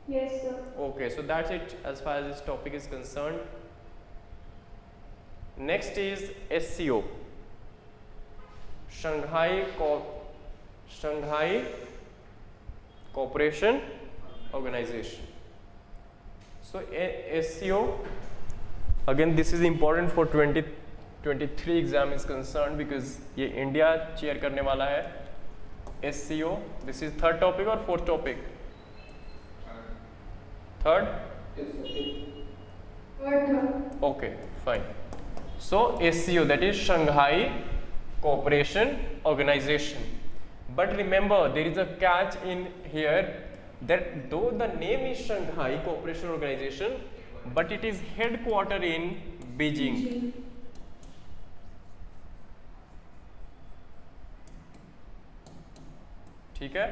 Yes, sir. Okay, so that's it as far as this topic is concerned. Next is SCO, Shanghai Cooperation Organization. So SCO, again this is important for 2023 exam is concerned because ये India chair करने वाला है. SCO, this is third topic or fourth topic? Third? Third. Okay, fine. So SCO, that is Shanghai Cooperation Organization. But remember, there is a catch in here that though the name is Shanghai Cooperation Organization, but it is headquartered in Beijing. ठीक है?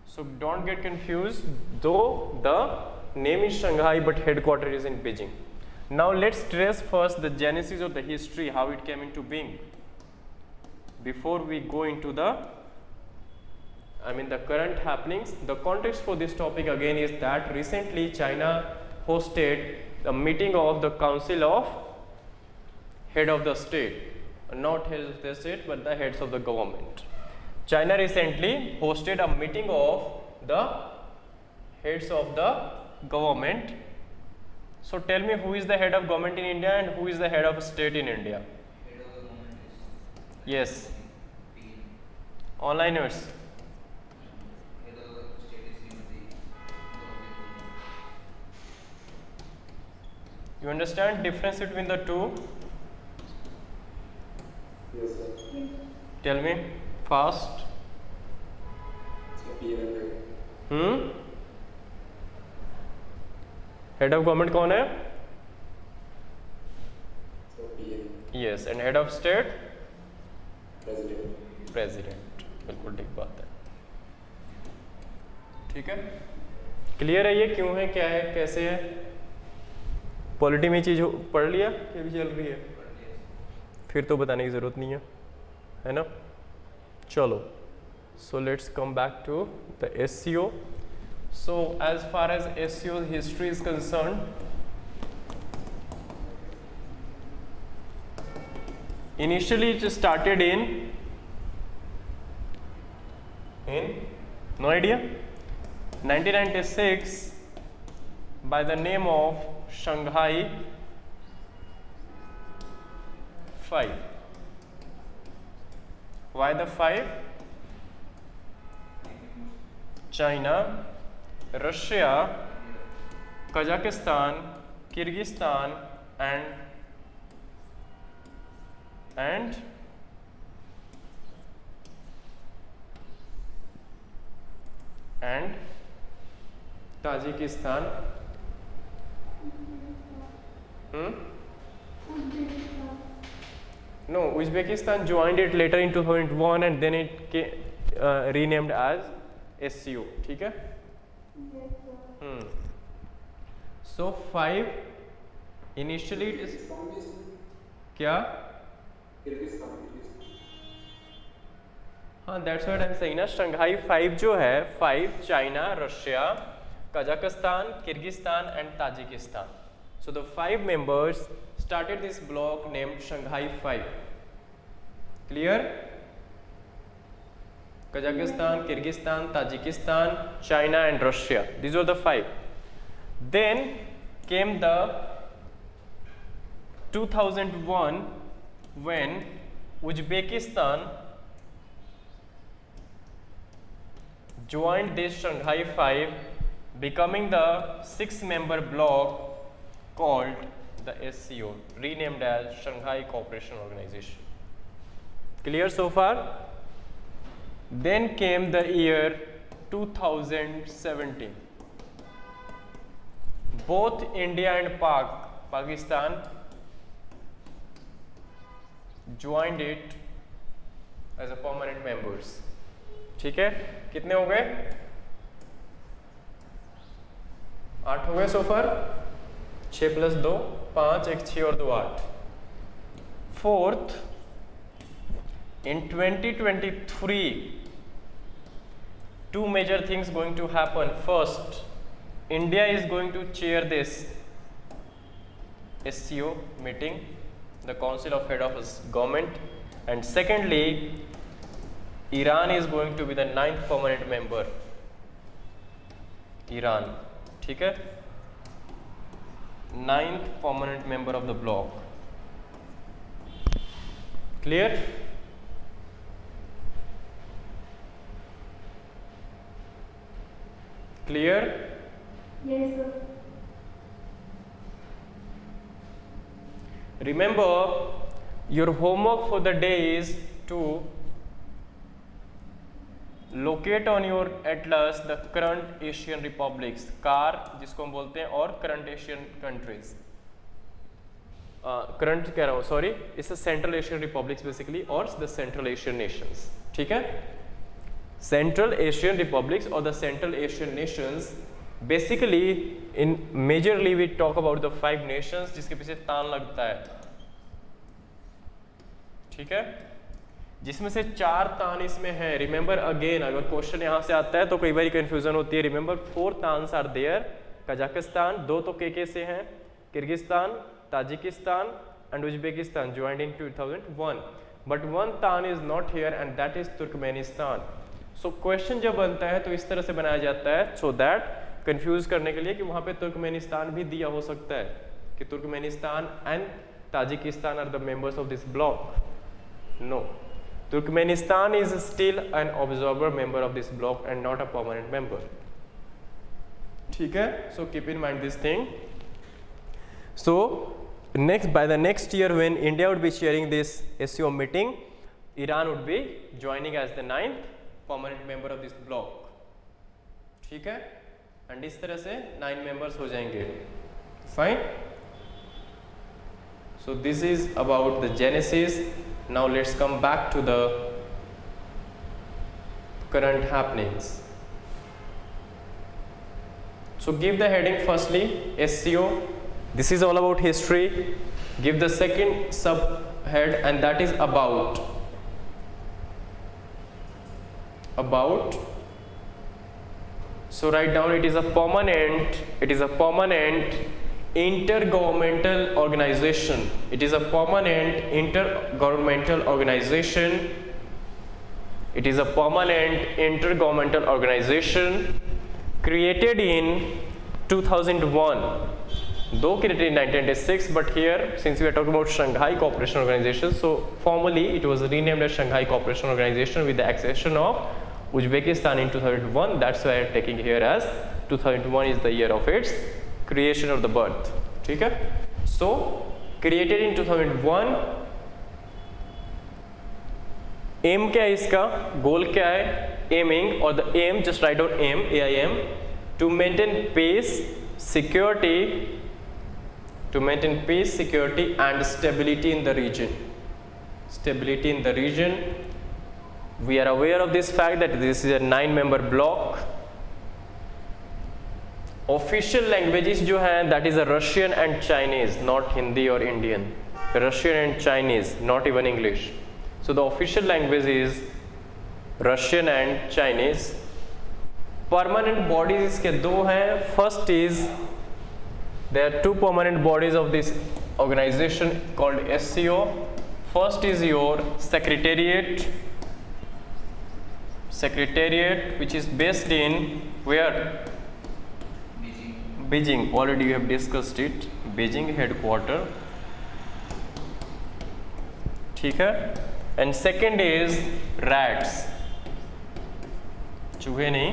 So don't get confused, though the name is Shanghai but headquarters is in Beijing. Now let's trace first the genesis of the history, how it came into being, before we go into the current happenings. The context for this topic again is that recently China hosted a meeting of the Council of Head of the State, not heads of the state but the heads of the government. China recently hosted a meeting of the heads of the government. So tell me, who is the head of government in India and who is the head of state in India? Head of the government is Yes, PM. onliners. Head of the state is Srimati Draupadi Murmu. You understand difference between the two? Yes, sir. Tell me fast. So PM. Head of government कौन है? So PM. Yes, and head of state? President. President. बिल्कुल ठीक बात है. ठीक है, clear है ये क्यों है, क्या है, कैसे है? पॉलिटी में चीज पढ़ लिया ये भी चल रही है, फिर तो बताने की जरूरत नहीं है ना? चलो, so let's come back to the SCO. So as far as SCO's history is concerned, initially it started in no idea, 1996 by the name of Shanghai 5. Why the 5? China, Russia, Kazakhstan, Kyrgyzstan and Tajikistan. No, Uzbekistan joined it later in 2001 and then it renamed as SCO. ठीक है? Yes, sir. So 5 initially it is क्या? Kyrgyzstan. हाँ, that's what I'm saying ना. Shanghai 5 जो है, 5 China, Russia, Kazakhstan, Kyrgyzstan and Tajikistan. So the 5 members started this bloc named Shanghai 5. Clear? Kazakhstan, Kyrgyzstan, Tajikistan, China and Russia. These were the 5. Then came the 2001 when Uzbekistan joined this Shanghai 5, becoming the 6-member bloc called the SCO, renamed as Shanghai Cooperation Organization. Clear so far? Then came the year 2017. Both India and Pakistan joined it as a permanent members. ठीक है, कितने हो गए? 8 हो गए सो फार. 6 + 2 5, 1 6 और 2 8. Fourth, in 2023, two major things going to happen. First, India is going to chair this SCO meeting, the Council of Head of Government, and secondly, Iran is going to be the 9th permanent member. Iran, ठीक है, 9th permanent member of the bloc. Clear? Clear? Yes, sir. Remember, your homework for the day is to locate on your atlas the current Asian republics, CAR जिसको हम बोलते हैं, और current Asian countries. Current कह रहा हूँ, sorry, it's the Central Asian republics basically, or the Central Asian nations. ठीक है? Central Asian republics or the Central Asian nations, basically in majorly we talk about the 5 nations जिसके पीछे तान लगता है. ठीक है, जिसमें से 4 तान इसमें है. रिमेंबर अगेन, अगर क्वेश्चन यहाँ से आता है तो कई बार कंफ्यूजन होती है. Remember 4 stans are there. Kazakhstan 2 तो के से हैं, Kyrgyzstan, Tajikistan and Uzbekistan joined in 2001, but one Tan is not here and that is Turkmenistan. So question जब बनता है तो इस तरह से बनाया जाता है, so that confuse करने के लिए कि वहाँ पे तुर्कमेनिस्तान भी दिया हो सकता है कि Turkmenistan and Tajikistan are the members of this bloc. No, Turkmenistan is still an observer member of this bloc and not a permanent member. ठीक है, so keep in mind this thing. So by the next year when India would be chairing this SCO meeting, Iran would be joining as the 9th permanent member of this bloc. ठीक है, and इस तरह से 9 members हो जाएंगे. Fine. So this is about the genesis. Now let's come back to the current happenings. So give the heading firstly, SCO. This is all about history. Give the second subhead and that is about. So write down it is a permanent intergovernmental organization. It is a permanent intergovernmental organization. It is a permanent intergovernmental organization created in 2001. Though created in 1996, but here since we are talking about Shanghai Cooperation Organization, so formally it was renamed as Shanghai Cooperation Organization with the accession of Uzbekistan in 2001. That's why I am taking here as 2001 is the year of its creation or the birth. ठीक है? So created in 2001. Aim क्या है इसका? Goal क्या है? Aiming or the aim, just write down aim, AIM, to maintain peace, security and stability in the region. Stability in the region. We are aware of this fact that this is a 9-member bloc. Official languages जो हैं, that is a Russian and Chinese, not Hindi or Indian. Russian and Chinese, not even English. So the official language is Russian and Chinese. Permanent bodies इसके 2 हैं. First is there are 2 permanent bodies of this organization called SCO. First is your secretariat, which is based in where? Beijing. Already we have discussed it. Beijing headquarter. ठीक है. And second is rats. चूहे नहीं.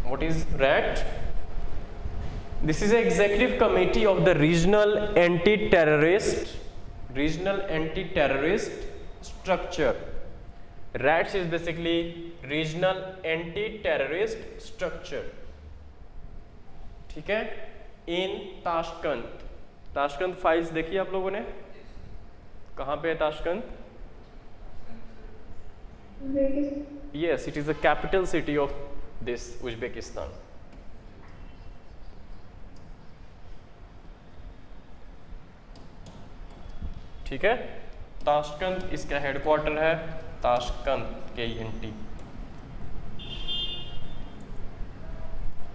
What is rat? This is the executive committee of the regional anti-terrorist structure. RATS is basically regional anti terrorist structure, ठीक है, इन Tashkent. Tashkent files देखी आप लोगों ने, कहाँ पे है Tashkent? Yes, it is the capital city of this Uzbekistan. ठीक है, ताशकंद इसका हेडक्वार्टर है, ताशकंद KNT,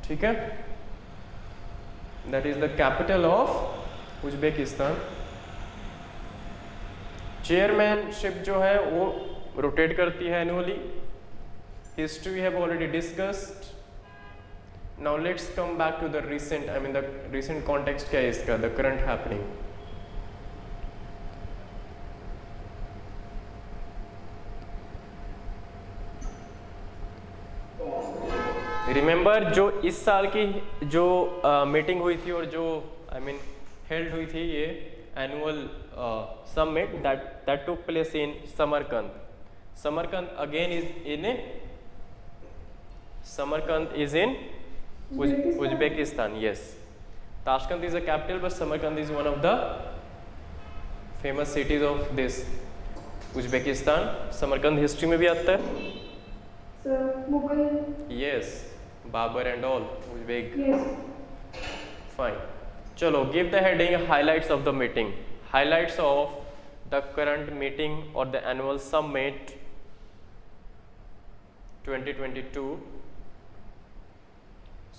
ठीक है, that is the capital of Uzbekistan. Chairmanship जो है वो रोटेट करती है annually. History we have already discussed. Now let's come back to the recent, I mean the recent context क्या है इसका, द करंट हैपनिंग। रिमेंबर जो इस साल की जो मीटिंग हुई थी और जो आई मीन हेल्ड हुई थी ये annual summit that took place in Samarkand. Samarkand again is in Uzbekistan, yes. Tashkent is the capital but Samarkand is one of the famous cities of this Uzbekistan. Samarkand history में भी आता है, Mughal, yes, Babur and all Uzbek, yes. Fine. चलो, give the heading highlights of the meeting, highlights of the current meeting और the annual summit 2022.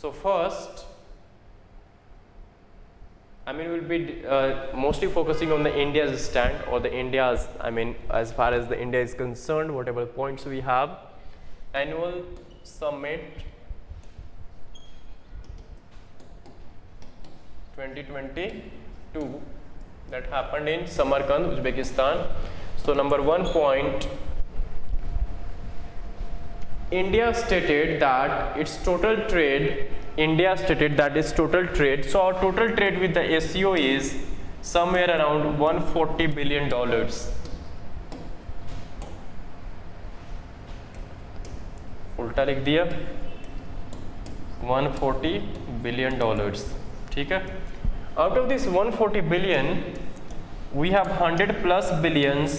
So first, I mean, we'll be mostly focusing on the India's stand or the India's, I mean, as far as the India is concerned, whatever points we have. Annual Summit 2022 that happened in Samarkand, Uzbekistan. So number 1 point, India stated that its total trade, so our total trade with the ACO is somewhere around $140 billion. उल्टा लिख दिया, $140 billion, ठीक है। Out of this 140 billion, we have 100+ billions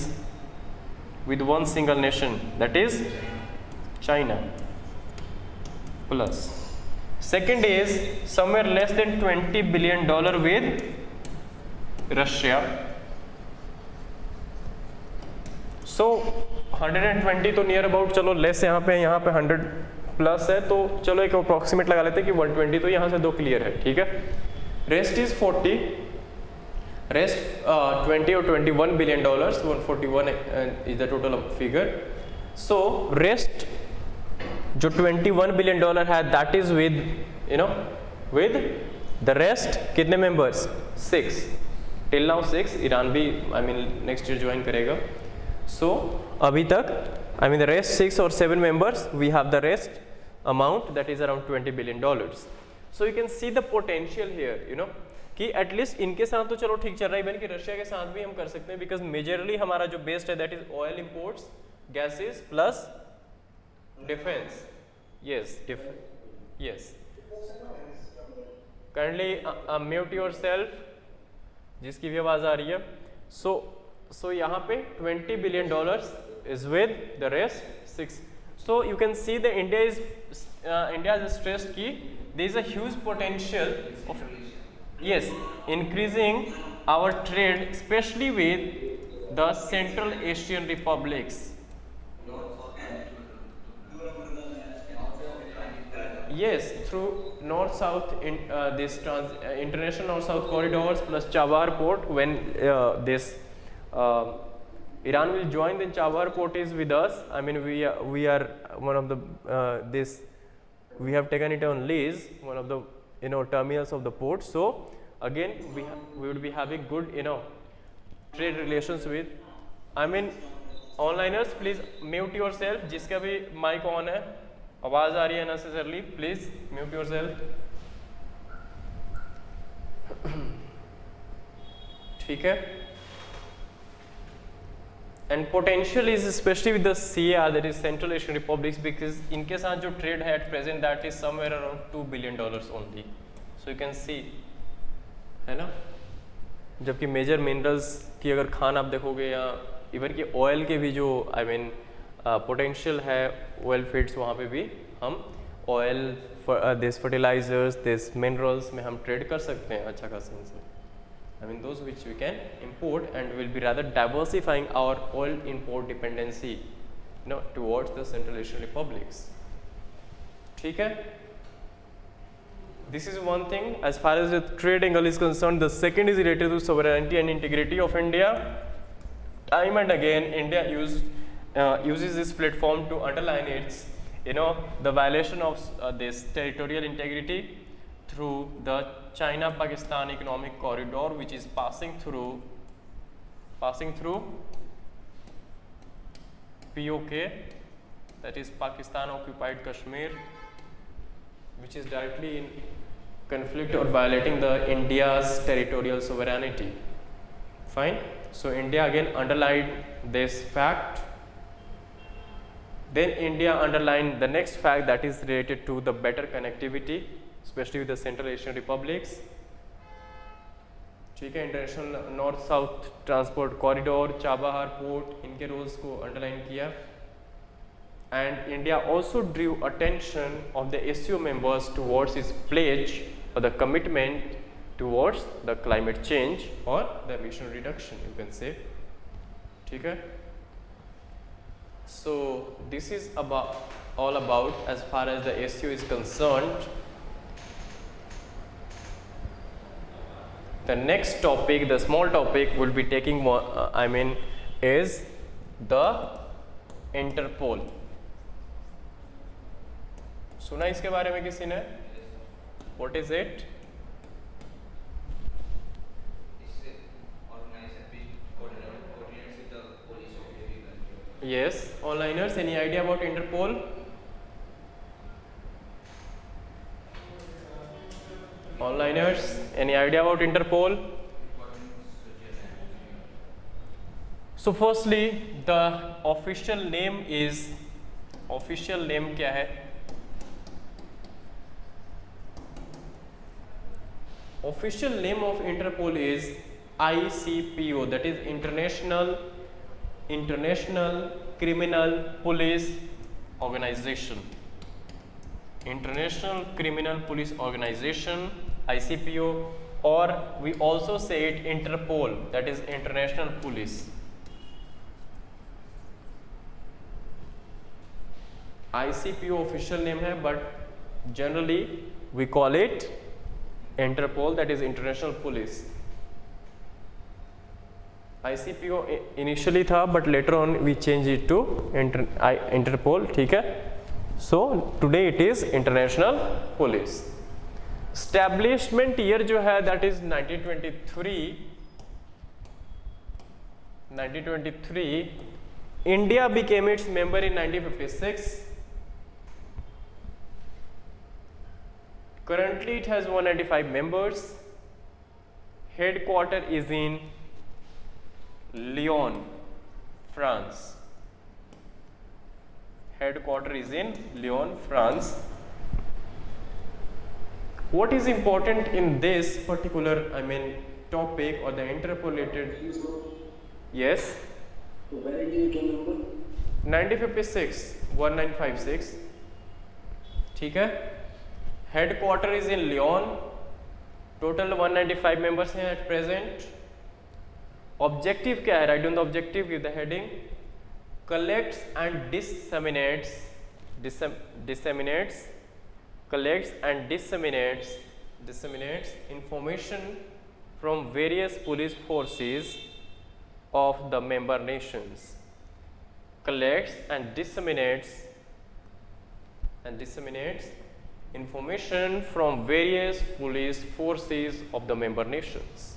with one single nation, that is China, plus. Second is somewhere less than $20 billion with Russia. So 120 तो near about, चलो less यहाँ पे 100+ है, तो चलो एक अप्रॉक्सीमेट लगा लेते हैं कि 120, तो यहाँ से 2 क्लियर है, ठीक है। रेस्ट इज 40, रेस्ट 20 और $21 billion, 141 is the total figure. So rest जो $21 billion है, that is with with the rest कितने मेंबर्स, 6 टिल नाउ 6। ईरान भी I mean next year join करेगा। सो अभी तक आई मीन द रेस्ट 6 और 7 members, we have the rest amount that is around $20 billion. So you can see the potential here, कि at least इनके साथ तो चलो ठीक चल रहा है, इवन कि रशिया के साथ भी हम कर सकते हैं, बिकॉज मेजरली हमारा जो बेस्ड है that is oil imports, gases plus defence. Yes, yes. Kindly mute yourself, जिसकी भी आवाज आ रही है। सो यहाँ पे $20 billion is with the rest 6. So you can see the India has stressed कि there is a huge potential of, yes, increasing our trade, especially with the Central Asian republics. Yes, through north-south international north-south corridors plus Chabahar port. When this Iran will join, then Chabahar port is with us. I mean, we are one of the we have taken it on lease, one of the terminals of the port. So again we would be having good trade relations with, I mean, onliners please mute yourself, जिसका भी mic on है, आवाज आ रही है necessarily, please mute yourself. ठीक है, and potential is specially with the CAR, that is central Asian republics, because इनके साथ जो ट्रेड है at present that is somewhere around $2 billion only. So you can सी, है ना. जबकि मेजर मिनरल्स की अगर खान आप देखोगे या इवन कि ऑयल के भी जो आई मीन पोटेंशियल है, ऑयल फील्ड्स वहाँ पे भी हम oil this fertilisers this minerals में हम ट्रेड कर सकते हैं अच्छा खासा से. I mean those which we can import, and will be rather diversifying our oil import dependency, you know, towards the Central Asian republics. ठीक है. This is one thing as far as the trade angle is concerned. The second is related to sovereignty and integrity of India. Time and again India uses this platform to underline its, you know, the violation of this territorial integrity through the China-Pakistan economic corridor, which is passing through POK, that is Pakistan occupied Kashmir, which is directly in conflict or violating the India's territorial sovereignty. Fine. So India again underlined this fact. Then India underlined the next fact, that is related to the better connectivity, especially with the Central Asian republics. ठीक है. International north south transport corridor, Chabahar port, इनके roles को underline किया. And India also drew attention of the SCO members towards its pledge और the commitment towards the climate change और the emission reduction, you can say. ठीक है. So this is all about as far as the SCO is concerned. The next topic, the small topic will be taking is the Interpol. सुना इसके बारे में किसी ने? What is it? Yes, onliners, any idea about Interpol? Onliners, any idea about Interpol? So firstly, the official name क्या है? Official name of Interpol is ICPO, that is International Criminal Police Organization. International Criminal Police Organization, ICPO, or we also say it Interpol, that is International Police. ICPO official name है, but generally we call it Interpol, that is International Police. ICPO initially था, but later on we changed it to Interpol. ठीक है. So today it is International Police. Establishment year जो है that is 1923. India became its member in 1956. Currently it has 195 members. Headquarter is in Lyon, France. Headquarter is in Lyon, France. What is important in this particular topic or the interpolated? Yes. When did you came number? 1956, 1956. ठीक है. Headquarter is in Lyon. Total 195 members हैं at present. Objective क्या है? Write down the objective, give the heading. Collects and disseminates, collects and disseminates information from various police forces of the member nations. Collects and disseminates information from various police forces of the member nations.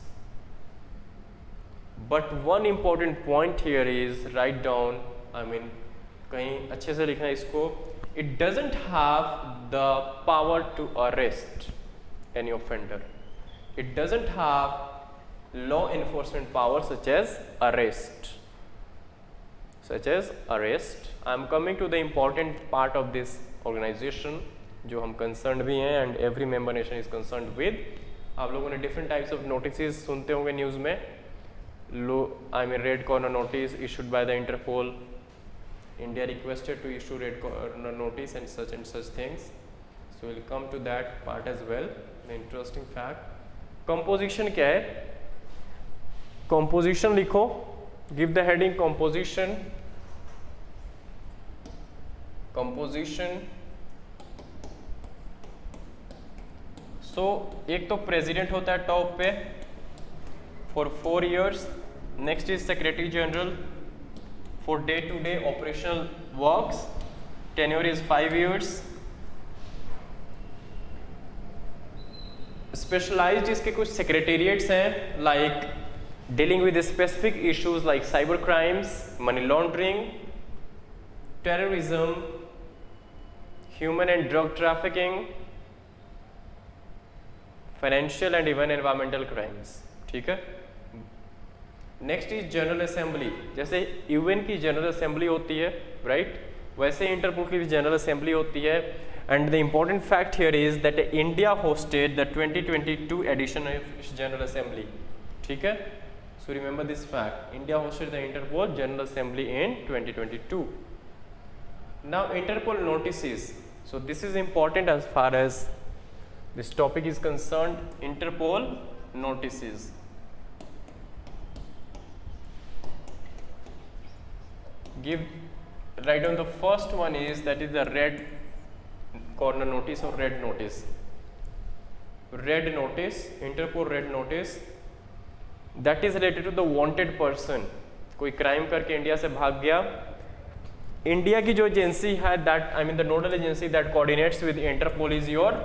But one important point here is, write down, कहीं अच्छे से लिखना है इसको. It doesn't have the power to arrest any offender. It doesn't have law enforcement power such as arrest. such as arrest. I am coming to the important part of this organization जो हम concerned भी हैं and every member nation is concerned with. आप लोगों ने different types of notices सुनते होंगे news में. Red corner notice issued by the Interpol. India requested to issue red corner notice and such things. So we'll come to that part as well. The interesting fact. Composition क्या है? Composition लिखो. Give the heading composition. Composition. So एक तो president होता है top पे for 4 years. Next is secretary general for day-to-day operational works. Tenure is 5 years. Specialized इसके कुछ secretariats हैं like dealing with specific issues like cyber crimes, money laundering, terrorism, human and drug trafficking, financial and even environmental crimes. ठीक है. Next is general assembly. जैसे UN की general assembly होती है right, वैसे इंटरपोल की भी जनरल असेंबली होती है. And the important fact here is that India hosted the 2022 edition of general assembly. ठीक है. So remember this fact, India hosted the Interpol general assembly in 2022. Now Interpol notices. So this is important as far as this topic is concerned. Interpol notices. Write down the first one is that is the red corner notice or red notice. Red notice, Interpol red notice, that is related to the wanted person. कोई crime करके India से भाग गया. India की जो agency है that I mean the nodal agency that coordinates with Interpol is your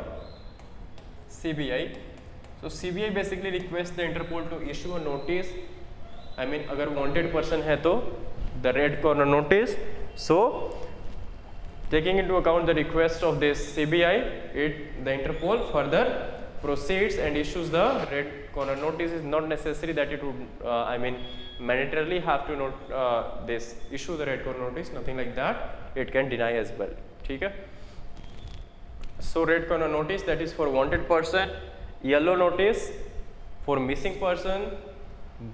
CBI. So CBI basically requests the Interpol to issue a notice. I mean अगर wanted person है तो the red corner notice. So taking into account the request of this CBI, the Interpol further proceeds and issues the red corner notice. Is not necessary that it would I mean mandatorily have to this issue the red corner notice, nothing like that. It can deny as well. ठीक है. So red corner notice, that is for wanted person. Yellow notice for missing person.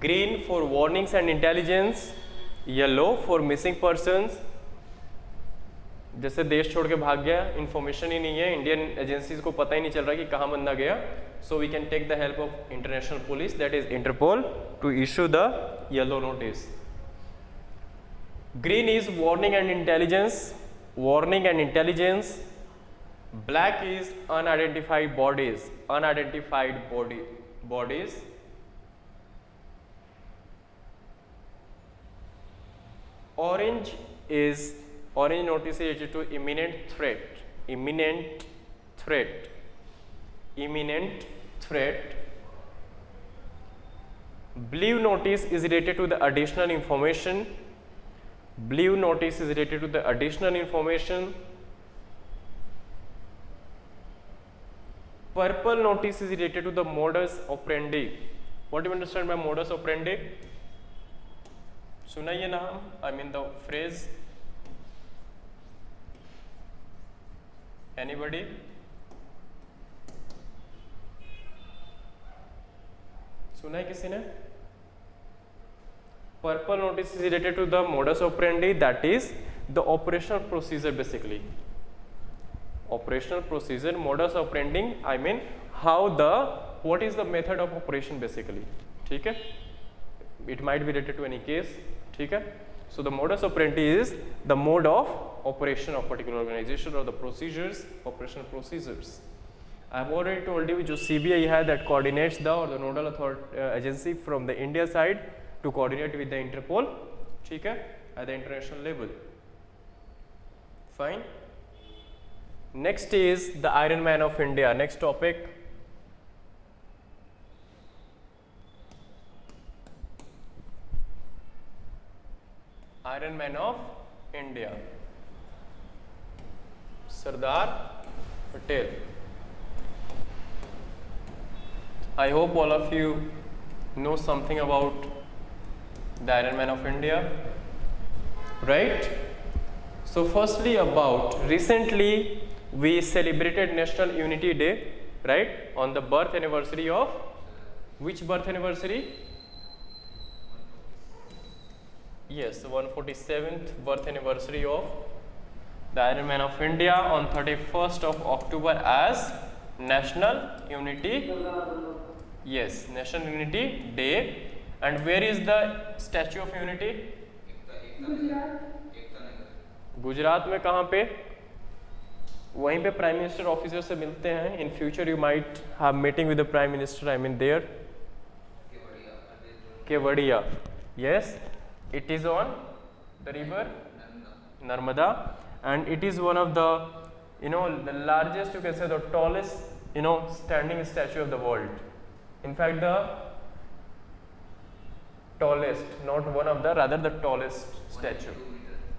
Green for warnings and intelligence. Yellow for missing persons. जैसे देश छोड़ के भाग गया, information ही नहीं है, इंडियन एजेंसीज को पता ही नहीं चल रहा कि कहाँ बंदा गया. So we can take the help of international police that is Interpol to issue the yellow notice. Green is warning and intelligence. Warning and intelligence. Black is unidentified bodies. Unidentified bodies. Orange notice is related to imminent threat. Imminent threat. Imminent threat. Blue notice is related to the additional information. Blue notice is related to the additional information. Purple notice is related to the modus operandi. What do you understand by modus operandi? सुना ये नाम, I mean the phrase. Anybody? सुना है किसी ने? Purple notice is related to the modus operandi, that is the operational procedure. Basically operational procedure. Modus operandi, I mean what is the method of operation basically. ठीक है. It might be related to any case. ठीक है. So the modus operandi is the mode of operation of particular organization or the procedures, operational procedures. I have already told you जो CBI है that coordinates the or the nodal agency from the India side to coordinate with the Interpol. ठीक है, at the international level. Fine. Next is the Iron Man of India. Next topic. Iron Man of India. Sardar Patel. I hope all of you know something about the Iron Man of India. right? So firstly, about recently we celebrated National Unity Day, right, on the birth anniversary of which birth anniversary? Yes, the 147th birth anniversary of the Iron Man of India on 31st of October as National Unity. Yes, National Unity Day. And where is the Statue of Unity? Gujarat में कहाँ पे? वहीं पे prime minister officer से मिलते हैं. In future you might have meeting with the prime minister. I mean there. Kevadia. Yes, it is on the river Narmada, and it is one of the, the largest, you can say the tallest, standing statue of the world. In fact, the tallest, not one of the, rather the tallest statue.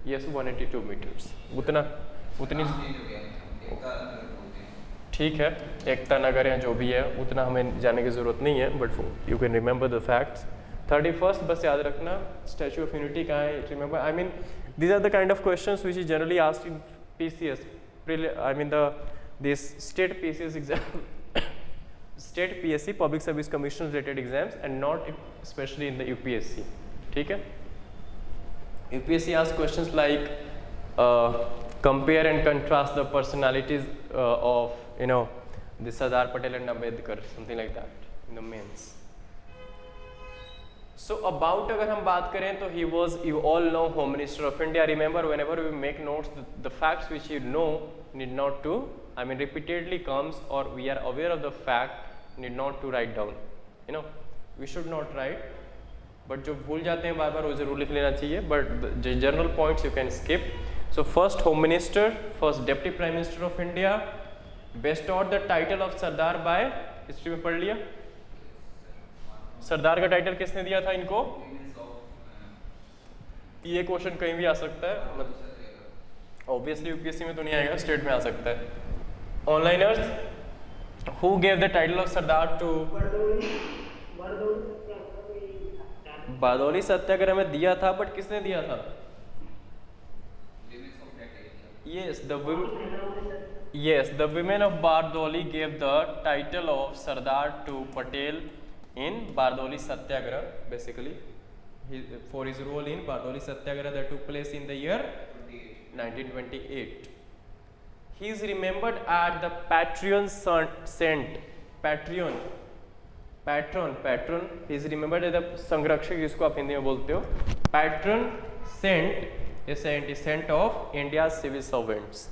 Yes, 182 meters. उतनी ठीक है, एकता नगर या जो भी है उतना हमें जाने की ज़रूरत नहीं है, but you can remember the facts. 31st बस याद रखना. स्टैचू ऑफ यूनिटी कहाँ है? Remember. I mean these are the kind of questions which is generally asked in PCS. I mean this state PCS exam, state PSC Public Service Commission related exams, and not especially in the UPSC. ठीक है? UPSC asks questions like compare and contrast the personalities of the Sardar Patel and Ambedkar, something like that in the mains. So about अगर हम बात करें तो he was, you all know, Home Minister of India. Remember, whenever we make notes, the facts which you know need not to, I mean repeatedly comes, or we are aware of the fact, need not to write down. We should not write, but जो भूल जाते हैं बार बार वो जरूर लिख लेना चाहिए. But the general points you can skip. So first Home Minister, first Deputy Prime Minister of India, bestowed the title of Sardar by, history में पढ़ लिया. सरदार का टाइटल किसने दिया था इनको? ये क्वेश्चन कहीं भी आ सकता है, मतलब ऑब्वियसली यूपीएससी में तो नहीं आएगा, स्टेट में आ सकता है. Onliners, who gave the title of Sardar to? Bardoli Satyagraha में दिया था, बट किसने दिया था? Yes, the women of Bardoli gave the title of Sardar to Patel in Bardoli Satyagraha, basically for his role in Bardoli Satyagraha that took place in the year 1928. He is remembered at the patron saint. Patron. He is remembered as the संरक्षक, जिसको आप हिंदी में बोलते हो. Patron saint is saint of India's civil servants.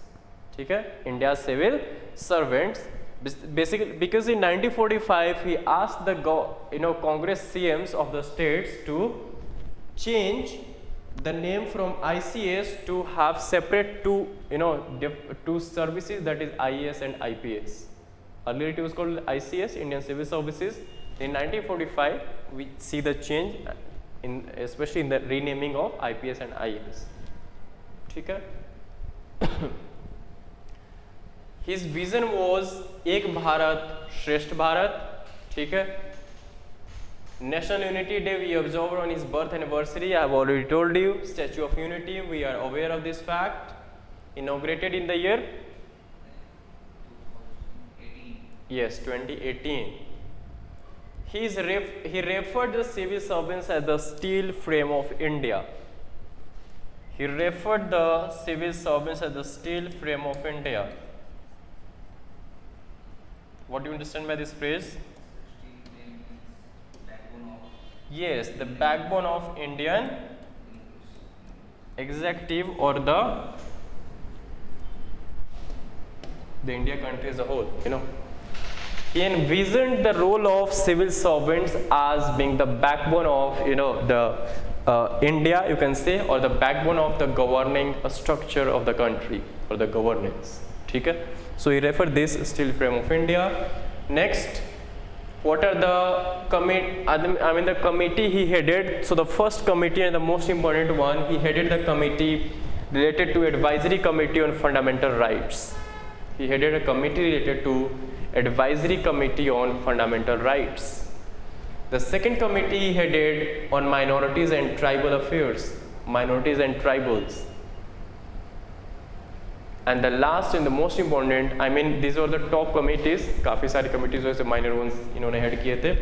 ठीक है, India's civil servants. Basically, because in 1945 he asked the Congress CMs of the states to change the name from ICS to have separate two services, that is IAS and IPS. Earlier it was called ICS, Indian Civil Services. In 1945 we see the change especially in the renaming of IPS and IAS. ठीक है. His vision was एक भारत श्रेष्ठ भारत. ठीक है. National Unity Day we observed on his birth anniversary. I have already told you. Statue of Unity, we are aware of this fact. Inaugurated in the year 2018. He referred the civil servants as the steel frame of India. He referred the civil servants as the steel frame of India. What do you understand by this phrase? Yes, the backbone of Indian executive, or the India country as a whole. He envisioned the role of civil servants as being the backbone of the India, you can say, or the backbone of the governing structure of the country, or the governance. ठीक है. So he referred this steel frame of India. Next, what are the the committee he headed? So the first committee and the most important one, he headed the committee related to Advisory Committee on Fundamental Rights. He headed a committee related to Advisory Committee on Fundamental Rights. The second committee he headed on Minorities and Tribal Affairs. minorities and tribals. And the last and the most important, I mean these are the top committees, काफ़ी सारी committees वैसे minor ones इन्होंने head किए थे.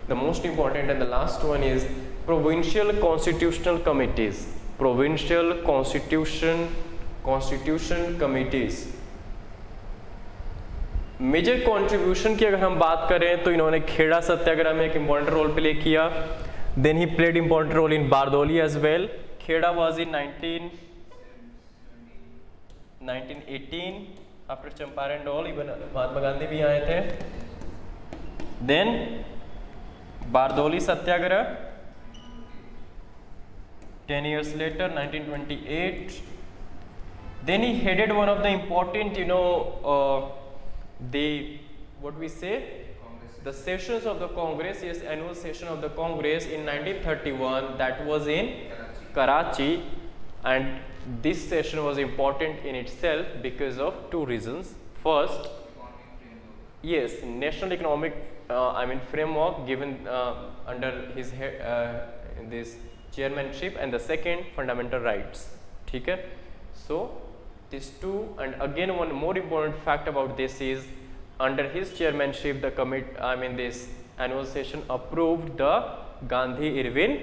The most important and the last one is provincial constitutional committees. Provincial constitution committees. Major contribution की अगर हम बात करें तो इन्होंने खेड़ा सत्याग्रह में एक इंपॉर्टेंट रोल प्ले किया. Then he played important role in Bardoli as well. Kheda was in 1918 after Champaran all. Even Mahatma Gandhi भी आए थे. Then Bardoli Satyagraha 10 years later 1928. Then he headed one of the important the what we say the sessions of the Congress, yes, annual session of the Congress in 1931, that was in Karachi. And this session was important in itself because of two reasons. First, yes, national economic framework given under his this chairmanship, and the second, fundamental rights. ठीक है. So these two, and again one more important fact about this is under his chairmanship the this annual session approved the Gandhi-Irwin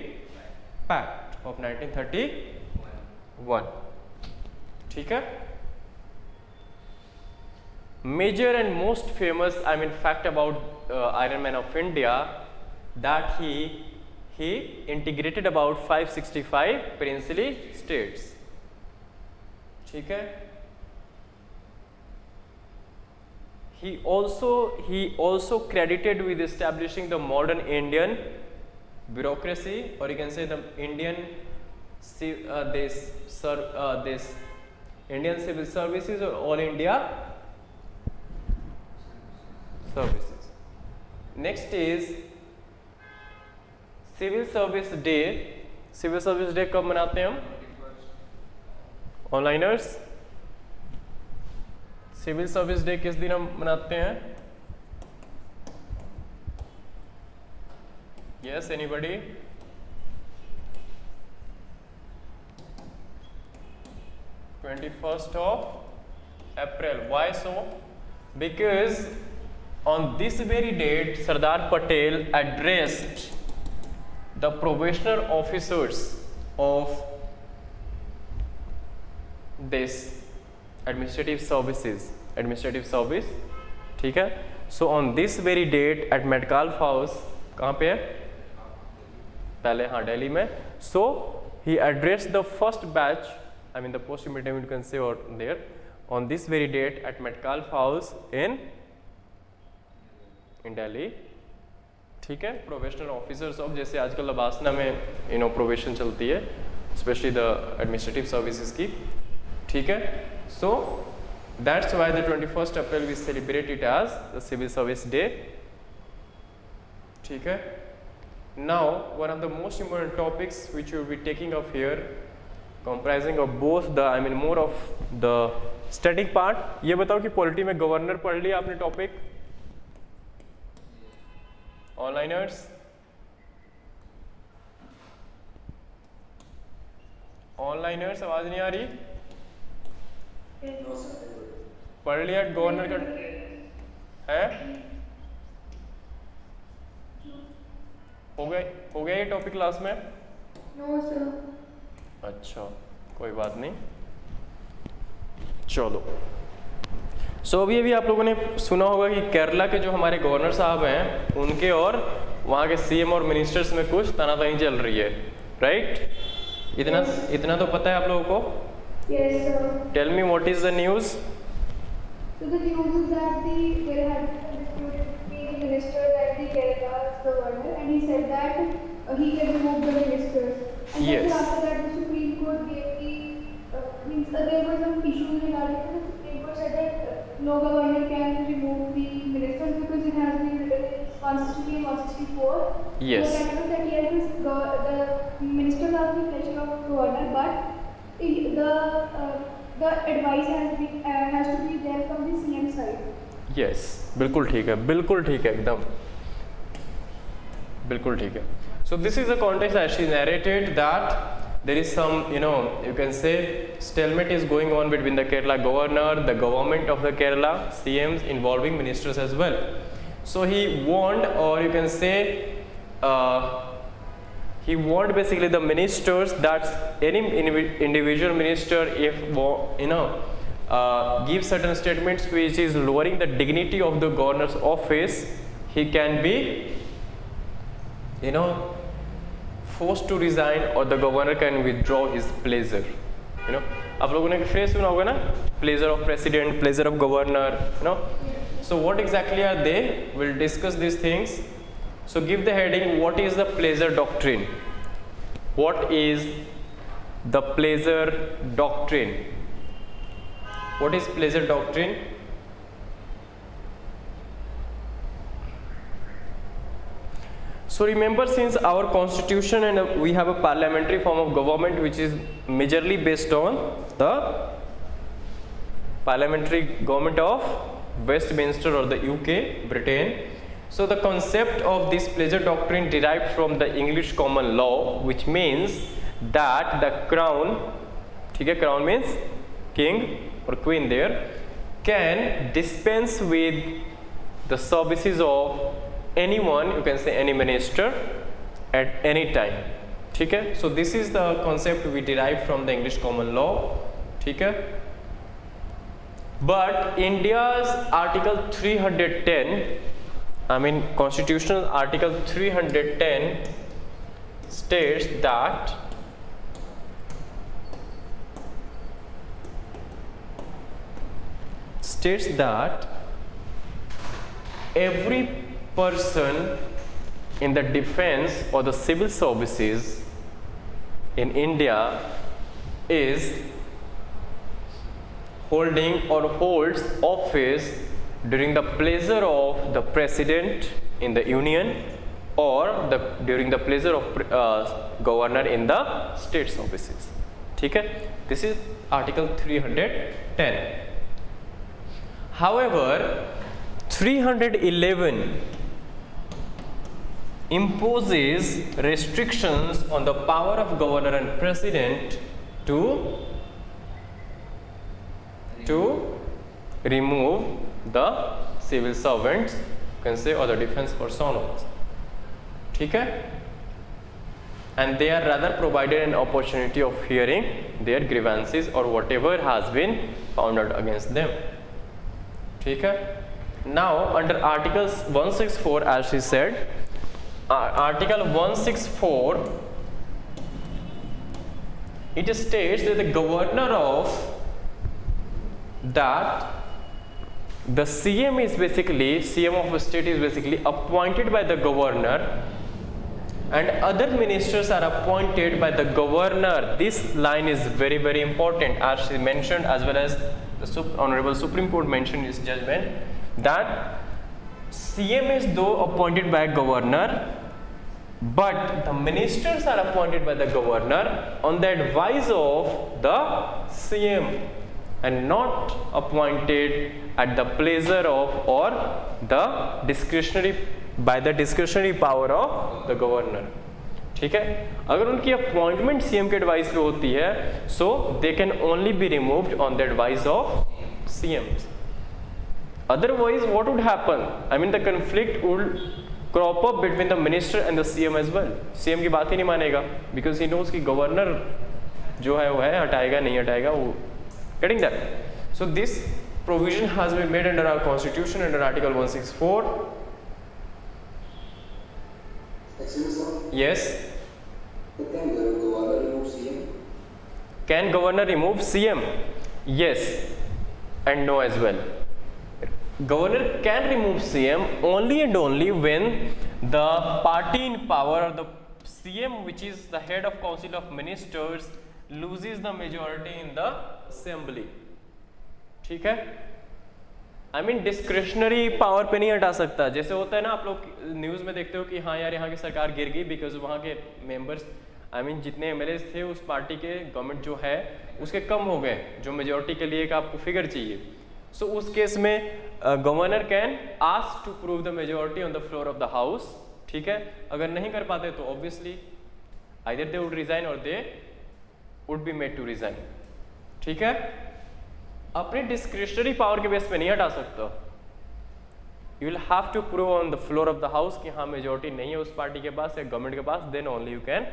Pact of 1931. ठीक है. Major and most famous fact about Iron Man of India, that he integrated about 565 princely states. ठीक है. He also credited with establishing the modern Indian bureaucracy, or you can say the Indian this Indian civil services or all India services. Next is civil service day. Civil service day कब मनाते हैं हम ऑनलाइनर्स? Civil service day किस दिन हम मनाते हैं? Yes, anybody? April. Why so? Because on this very date Sardar Patel addressed the probationer officers of this administrative service. ठीक है. So on this very date at Metcalfe House, कहाँ पे है? पहले हाँ दिल्ली में. So he addressed the first batch, the post intermediate you can say or there, on this very date at Metcalfe House in Delhi. ठीक है. Probational officers of, जैसे आजकल लबासना में प्रोबेशन चलती है, स्पेशली द एडमिनिस्ट्रेटिव सर्विसेज की. ठीक है. So that's why the 21st April we celebrate it as the civil service day. ठीक है. Now one of the most important topics which you will be taking up here, comprising of both the more of the static part. ये बताओ कि polity में governor पढ़ लिया आपने topic? ऑनलाइनर्स आवाज नहीं आ रही? पढ़ लिया गवर्नर का है? हो गया ये टॉपिक क्लास में? No sir. अच्छा, कोई बात नहीं. चलो. सो अभी आप लोगों ने सुना होगा कि केरला के जो हमारे गवर्नर साहब हैं, उनके और वहाँ के सीएम और मिनिस्टर्स में कुछ तनातनी चल रही है, राइट? इतना तो पता है आप लोगों को? Yes, sir. Tell me what is the news? So the news is that there had been a dispute between the minister and the Kerala's governor, and he said that he can remove the ministers. And Yes. then after that, the Supreme Court gave there were some issues regarding the Supreme Court said that no governor can remove the ministers because it has been written in 163 and 164. Yes. So that means that yes, the ministers are the pleasure of governor, but the advice has to be there from the CM side. Yes, बिल्कुल ठीक है, एकदम बिल्कुल ठीक है. So this is the context as she narrated that there is some, you can say stalemate is going on between the Kerala governor, the government of the Kerala, CMs, involving ministers as well. So he warned, or you can say he warned basically the ministers that any individual minister, if gives certain statements which is lowering the dignity of the governor's office, he can be forced to resign, or the governor can withdraw his pleasure. आप लोगों ने phrase सुना होगा ना, pleasure of president, pleasure of governor, so what exactly are they? We'll discuss these things. So give the heading, what is the pleasure doctrine? What is the pleasure doctrine? What is pleasure doctrine? So remember, since our constitution and we have a parliamentary form of government which is majorly based on the parliamentary government of Westminster or the UK, Britain. So the concept of this pleasure doctrine derived from the English common law, which means that the crown, crown means king or queen there, can dispense with the services of anyone, you can say any minister, at any time. So this is the concept we derived from the English common law. But India's article 310, constitutional article 310 states that every person in the defense or the civil services in India is holding or holds office during the pleasure of the president in the union, or during the pleasure of governor in the state's offices. This is article 310. However, 311 imposes restrictions on the power of governor and president to remove the civil servants, you can say, or the defense personnel. And they are rather provided an opportunity of hearing their grievances or whatever has been found out against them. Now under articles 164, as she said, article 164, it states that the governor of that the CM is basically, CM of a state is basically appointed by the governor, and other ministers are appointed by the governor. This line is very, very important, as she mentioned, as well as the Honorable Supreme Court mentioned in his judgment, that CM is though appointed by governor, but the ministers are appointed by the governor on the advice of the CM, and not appointed at the pleasure of or the discretionary, by the discretionary power of the governor. अगर उनकी appointment CM के advice पे होती है, so they can only be removed on the advice of CMs. Otherwise, what would happen? The conflict would crop up between the minister and the CM as well. CM की बात ही नहीं मानेगा, because he knows कि governor जो है वो है, हटाएगा नहीं हटाएगा वो. Getting that? So this provision has been made under our constitution under Article 164. Excuse me, sir. Yes. Can governor remove CM? Can governor remove CM? Yes and no as well. Governor can remove CM only and only when the party in power, or the CM, which is the head of council of ministers, loses the majority in the assembly. ठीक है? Discretionary power पे नहीं हटा सकता. जैसे होता है ना, आप लोग न्यूज़ में देखते हो कि हाँ यार यहाँ की सरकार गिर गई बिकॉज वहाँ के मेंबर्स, जितने एमएलए थे उस पार्टी के, गवर्नमेंट जो है उसके कम हो गए, जो मेजोरिटी के लिए एक आपको फिगर चाहिए. सो उस केस में governor can ask to prove the majority on the floor of the house. ठीक है? अगर नहीं कर पाते तो obviously either they would resign और they would be made to resign. ठीक है, अपनी डिस्क्रिशनरी पावर के बेस पे नहीं हटा सकता। You will have to prove on the floor of the house कि हाँ मेजोरिटी नहीं है उस पार्टी के पास या गवर्नमेंट के पास, then only you can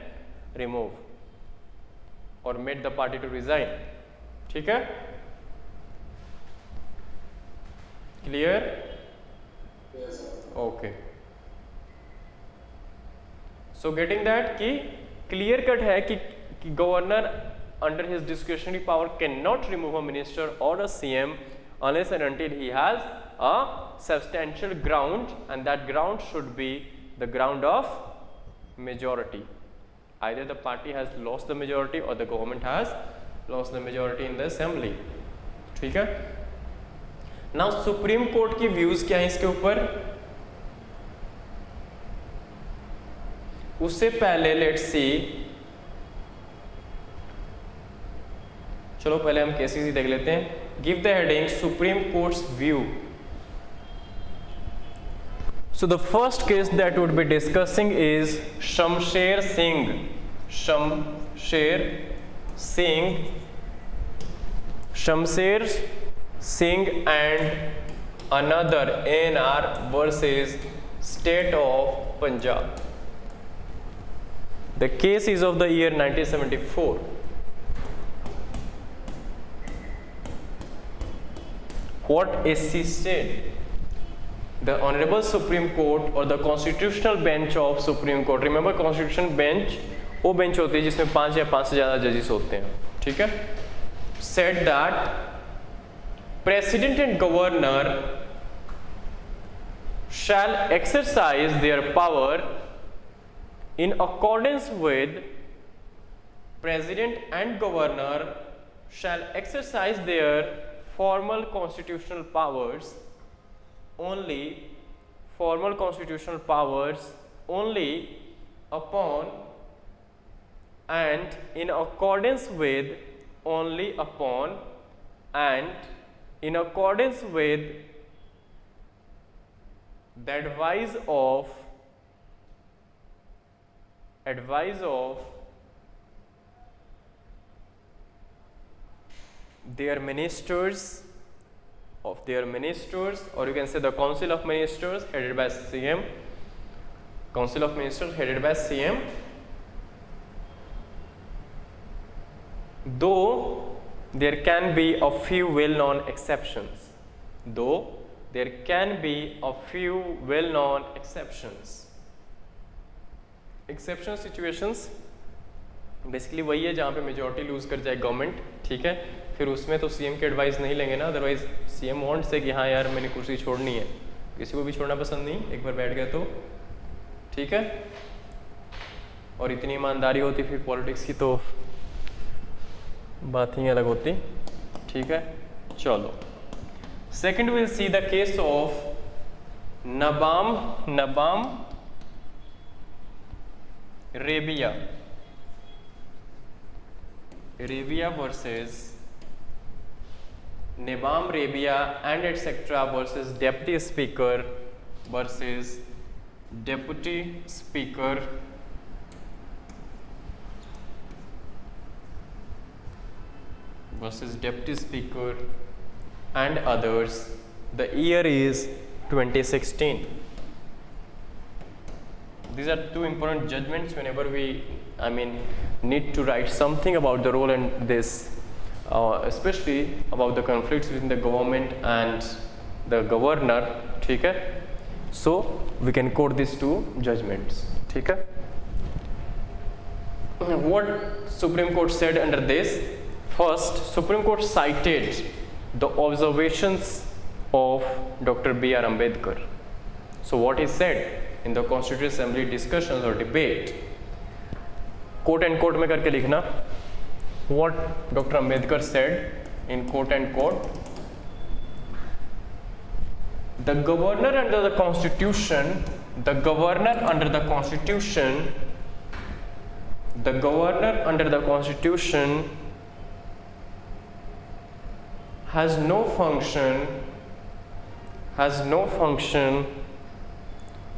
remove और made the party to resign. ठीक है, clear? Okay, so getting that कि क्लियर कट है कि governor under his discretionary power can not remove a minister और a CM unless and until he has a substantial ground, and that ground should be the ground of majority. Either the party has lost the majority or the government has lost the majority in the assembly. ठीक है, now supreme court की views क्या है इसके ऊपर? उससे पहले let's see, चलो पहले हम केसेस ही देख लेते हैं। Give the heading supreme courts view. So the first case that would be discussing is Shamsher Singh. Shamsher Singh. Shamsher Singh and another ANR versus State of Punjab. The case is of the year 1974. What SC said? The Honorable Supreme Court or the Constitutional Bench of Supreme Court. Remember, Constitutional Bench वो bench होती है जिसमें 5 या 5 से ज़्यादा जजेस होते हैं. ठीक है? Said that President and Governor shall exercise their power in accordance with President and Governor shall exercise their formal constitutional powers only upon and in accordance with the advice of their ministers, or you can say the Council of Ministers headed by CM. Council of Ministers headed by CM. Though there can be a few well-known exceptions. Exception situations basically वही है जहाँ पे majority loose कर जाए government. ठीक है, फिर उसमें तो सीएम की एडवाइस नहीं लेंगे ना, अदरवाइज सीएम वांट से कि हाँ यार मैंने कुर्सी छोड़नी है, किसी को भी छोड़ना पसंद नहीं एक बार बैठ गया तो. ठीक है, और इतनी ईमानदारी होती फिर पॉलिटिक्स की तो बात ही अलग होती. ठीक है, चलो second will see the case of Nabam Rabia versus Nabam Rabia and etc. versus Deputy Speaker and others. The year is 2016. These are two important judgments whenever we need to write something about the role in this, especially about the conflicts between the government and the governor. ठीक है, so we can quote these two judgments. ठीक है, what Supreme Court said under this? First, Supreme Court cited the observations of Dr. B.R. Ambedkar. So what he said in the Constituent Assembly discussions or debate, quote and quote में करके लिखना. What Dr. Ambedkar said in quote and quote: the governor under the Constitution has no function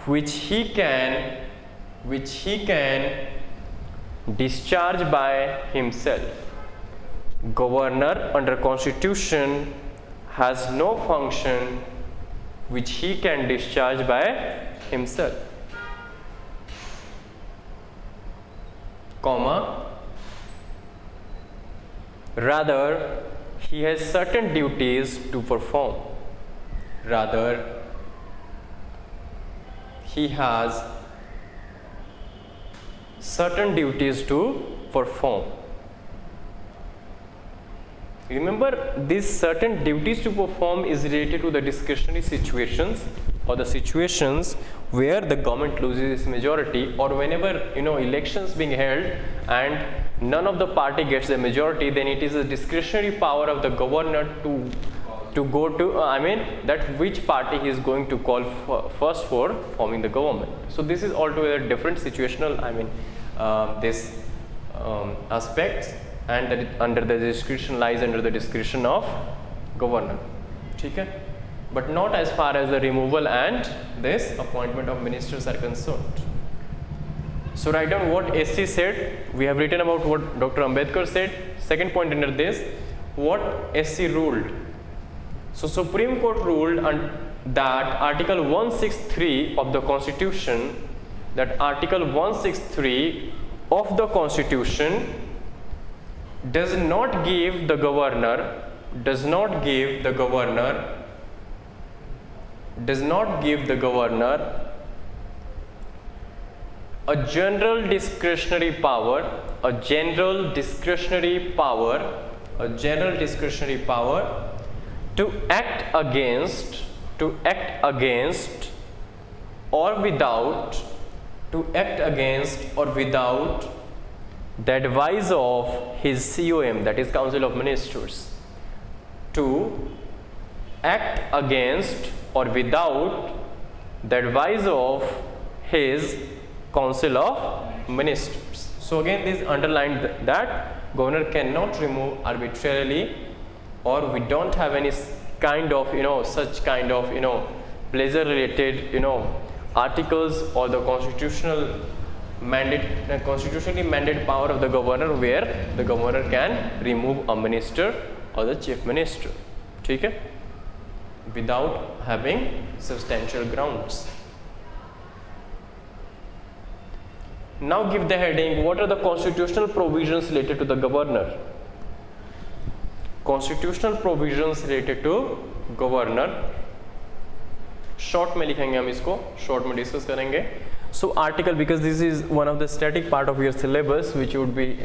which he can discharge by himself. governor under constitution has no function which he can discharge by himself, comma, rather he has certain duties to perform, rather he has certain duties to perform. Remember, these certain duties to perform is related to the discretionary situations or the situations where the government loses its majority, or whenever elections being held and none of the party gets the majority, then it is a discretionary power of the governor to go to that which party he is going to call first for forming the government. So this is altogether different situational this aspects, and that under the discretion lies under the discretion of governor. Okay? But not as far as the removal and this appointment of ministers are concerned. So write down what SC said. We have written about what Dr. Ambedkar said. Second point under this, what SC ruled. So Supreme Court ruled that Article 163 of the Constitution, that Article 163 of the Constitution does not give the governor a general discretionary power to act against or without the advice of his COM, that is Council of Ministers, to act against or without the advice of his Council of Ministers. So again, this underlined that governor cannot remove arbitrarily, or we don't have any kind of such kind of pleasure related articles or the constitutionally mandated power of the governor where the governor can remove a minister or the chief minister, okay, without having substantial grounds. Now give the heading, what are the constitutional provisions related to the governor? Constitutional provisions related to governor. Short में लिखेंगे हम इसको, short में discuss करेंगे. So article, because this is one of the static part of your syllabus which you would be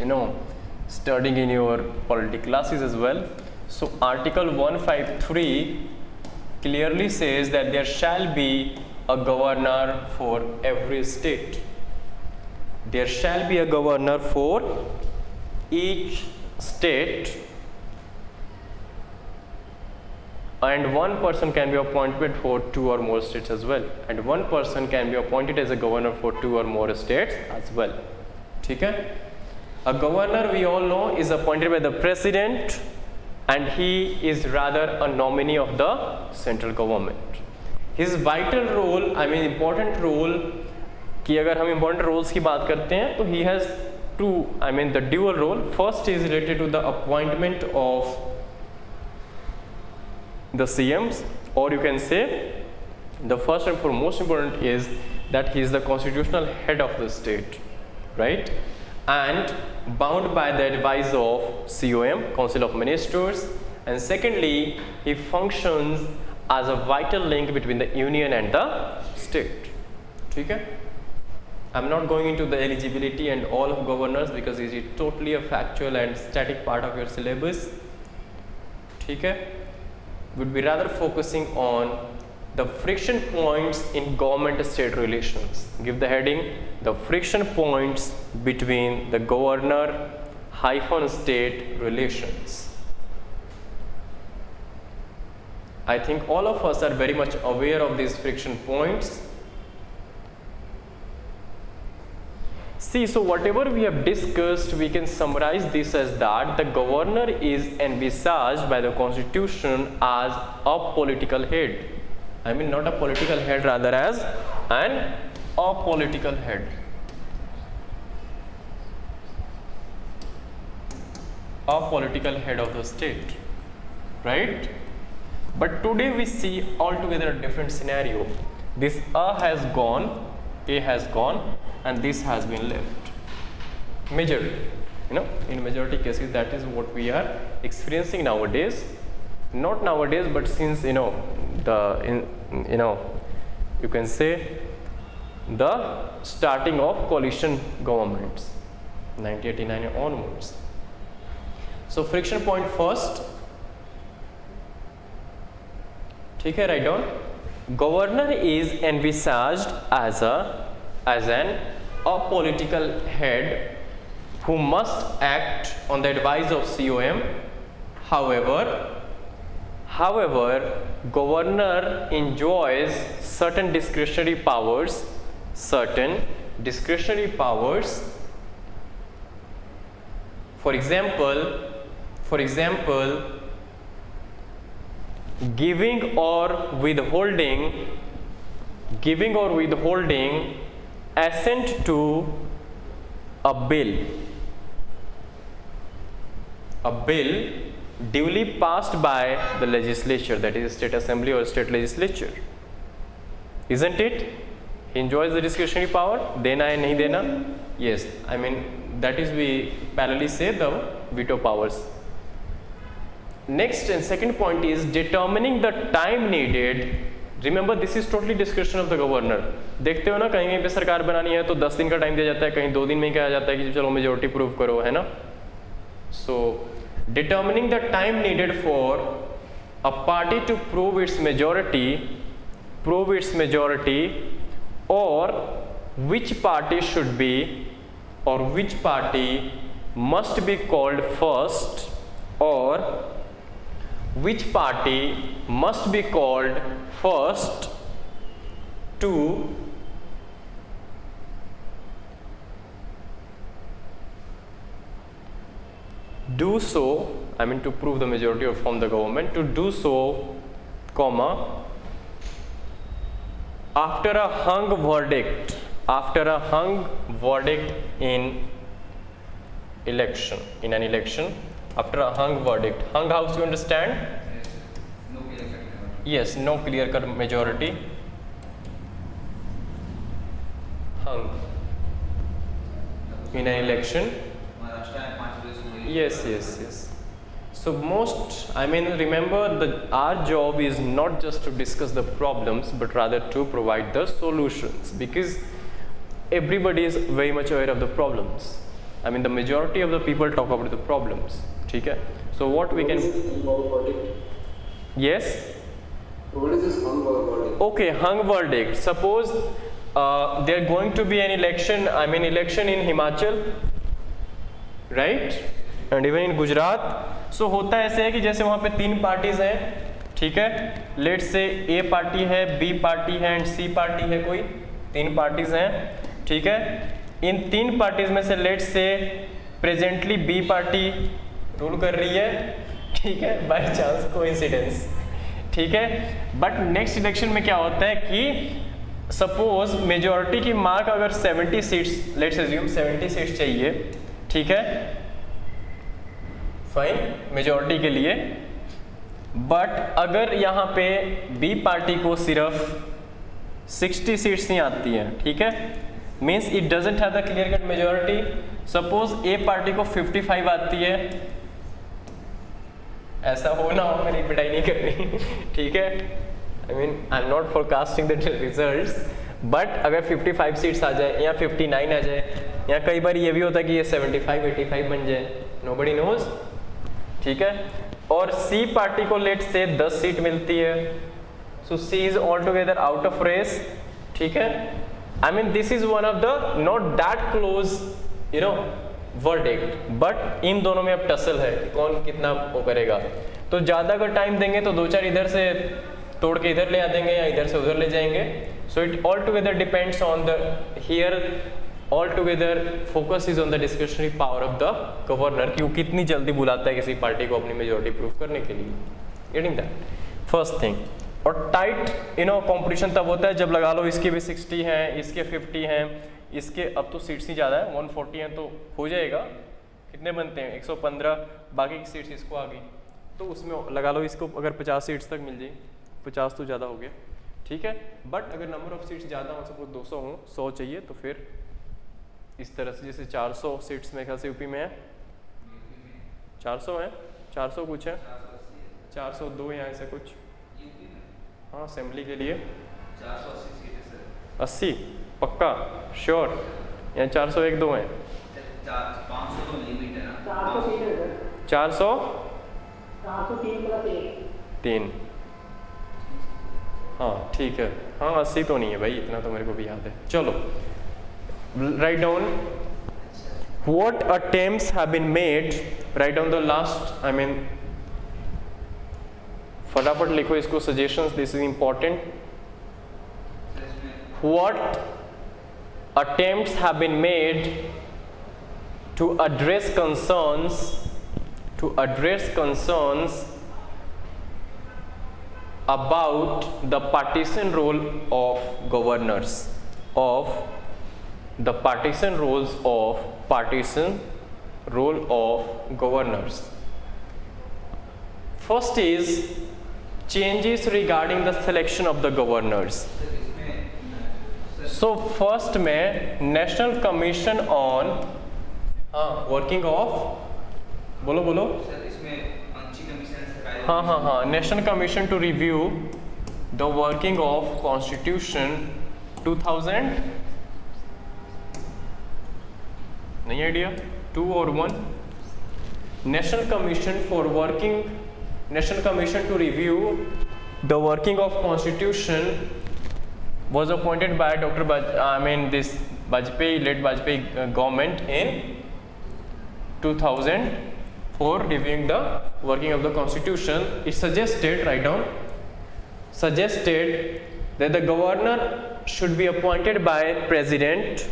studying in your polity classes as well. So article 153 clearly says that there shall be a governor for every state. There shall be a governor for each state, and one person can be appointed for 2 or more states as well, and one person can be appointed as a governor for 2 or more states as well. Okay? A governor, we all know, is appointed by the president, and he is rather a nominee of the central government. His vital role, important role, कि अगर हम important roles की बात करते हैं तो he has two, the dual role. First is related to the appointment of the CMs, or you can say the first and foremost important is that he is the constitutional head of the state, right, and bound by the advice of COM, Council of Ministers, and secondly he functions as a vital link between the union and the state. Okay? I'm not going into the eligibility and all of governors because it is totally a factual and static part of your syllabus. Okay? Would be rather focusing on the friction points in government-state relations. Give the heading, the friction points between the governor-state relations. I think all of us are very much aware of these friction points. See, so whatever we have discussed, we can summarize this as that the governor is envisaged by the constitution as a political head. Not a political head, rather as an apolitical head. a political head of the state, right? But today we see altogether a different scenario. This a has gone, and this has been left. Majority, in majority cases, that is what we are experiencing nowadays. Not nowadays, but since you can say the starting of coalition governments, 1989 onwards. So friction point first, ठीक है, write down. Governor is envisaged as an apolitical head who must act on the advice of COM. However, governor enjoys certain discretionary powers. For example, giving or withholding assent to a bill duly passed by the legislature, that is state assembly or state legislature, isn't it? He enjoys the discretionary power. देना है नहीं देना, yes, I mean that is we parallelly say the veto powers. Next and second point is determining the time needed. Remember, this is totally discretion of the governor. देखते हो ना, कहीं पे सरकार बनानी है तो 10 दिन का टाइम दिया जाता है, कहीं 2 दिन में ही कहा जाता है कि चलो मेजोरिटी प्रूव करो, है ना. So determining the time needed for a party to prove its majority, or which party should be or which party must be called first, or which party must be called first to do so, I mean to prove the majority or form the government, to do so, after a hung verdict in an election, after a hung verdict. Hung house, you understand? No clear cut majority. Yes, no clear cut majority. Hung in an election. Yes. So remember, our job is not just to discuss the problems, but rather to provide the solutions, because everybody is very much aware of the problems. I mean, the majority of the people talk about the problems. Okay? So what we can... Yes? What is this hung verdict? Okay, hung verdict. Suppose there going to be an election, election in Himachal, right? And even in Gujarat. So होता ऐसे है कि जैसे वहाँ पे 3 parties हैं, ठीक है, लेट्स से A पार्टी है, B पार्टी है एंड C पार्टी है, कोई 3 पार्टीज हैं, ठीक है. इन 3 पार्टीज में से let's say presently B party rule कर रही है, ठीक है, बाय चांस कोइंसिडेंस, ठीक है. बट नेक्स्ट इलेक्शन में क्या होता है कि सपोज मेजॉरिटी की मार्क अगर 70 सीट्स, लेट्स अज्यूम 70 सीट्स चाहिए, ठीक है, फाइन, मेजॉरिटी के लिए. बट अगर यहाँ पे बी पार्टी को सिर्फ 60 सीट्स नहीं आती हैं, ठीक है, means it doesn't have the clear cut majority. Suppose A party को 55 आती है, ऐसा हो ना हो, मैं रिपीटाई नहीं करनी, ठीक है. I am not forecasting the results, but अगर 55 सीट्स आ जाए या 59 आ जाए, या कई बार ये भी होता है कि ये 75 85 बन जाए, नोबडी नोज, ठीक है. और सी पार्टी को लेट से 10 सीट मिलती है, so she is all together out of race, ठीक है. I mean this is one of the not that close verdict, but in दोनों में अब टसल है, कौन कितना वो करेगा. तो ज़्यादा अगर टाइम देंगे तो 2-4 इधर से तोड़ के इधर ले आ देंगे या इधर से उधर ले जाएंगे. So it all together depends on the here, all together focus is on the discretionary power of the governor, कि वो कितनी जल्दी बुलाता है किसी पार्टी को अपनी मेजोरिटी प्रूव करने के लिए. Getting that first thing. और टाइट कंपटीशन तब होता है जब लगा लो इसके भी 60 हैं, इसके 50 हैं, इसके अब तो सीट्स ही ज़्यादा है, 140 हैं तो हो जाएगा. कितने बनते हैं, 115 बाकी की सीट्स इसको आ गई, तो उसमें लगा लो इसको अगर 50 सीट्स तक मिल जाए, 50 तो ज़्यादा हो गया, ठीक है। बट अगर नंबर ऑफ सीट्स ज़्यादा हो, सपोज 200 हो, 100 चाहिए, तो फिर इस तरह से जैसे 400 सीट्स मेरे ख्याल से यूपी में है, 400 है, 400 कुछ है, 402 या ऐसा कुछ, हाँ असेंबली के लिए 480 सीट है सर। 80 पक्का श्योर, या 401-2 है, 500 तो लिमिट है ना। 403 है सर। 403 हाँ ठीक है, हाँ 80 तो नहीं है भाई, इतना तो मेरे को भी याद है। चलो write down what attempts have been made, write down the last, I mean फटाफट लिखो इसको, suggestions, this is important. What attempts have been made to address concerns about the partition role of governors, First is changes regarding the selection of the governors. So first में National Commission on working of, बोलो sir इसमें अंची commission हाँ National Commission to review the working of Constitution 2000 नहीं idea 2 और 1 National Commission to review the working of Constitution was appointed by Dr. late Vajpayee government in 2004, reviewing the working of the Constitution. It suggested, write down, suggested that the governor should be appointed by president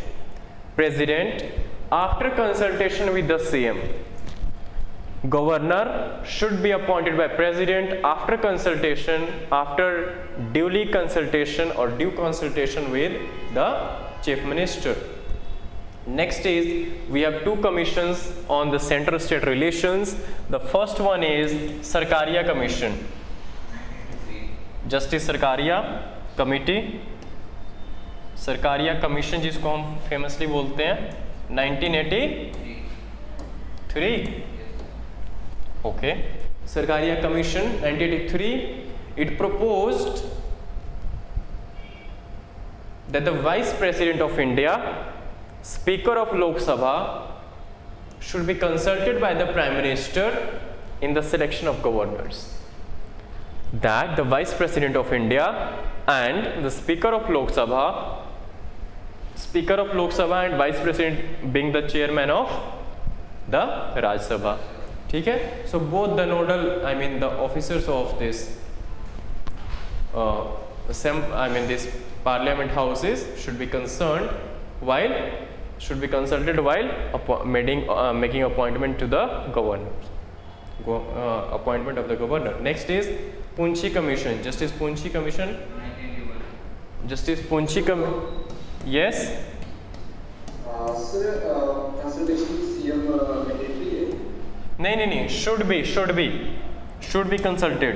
after consultation with the CM. Governor should be appointed by president after due consultation with the chief minister. Next is we have two commissions on the central state relations. The first one is Sarkaria Commission, Justice Sarkaria Committee, Sarkaria Commission जिसको हम famously बोलते हैं 1983. Okay, Sarkaria Commission 1983. It proposed that the Vice President of India, Speaker of Lok Sabha, should be consulted by the Prime Minister in the selection of governors. That the Vice President of India and the Speaker of Lok Sabha and Vice President being the chairman of the Raj Sabha. ठीक है, so both the nodal, the officers of this this parliament houses should be consulted while making appointment to the governor, appointment of the governor. Next is Punchi Commission, Justice Punchi Commission, 1981. Justice Punchi yes. Sir, consultation CM mandatory है? नहीं, should be consulted.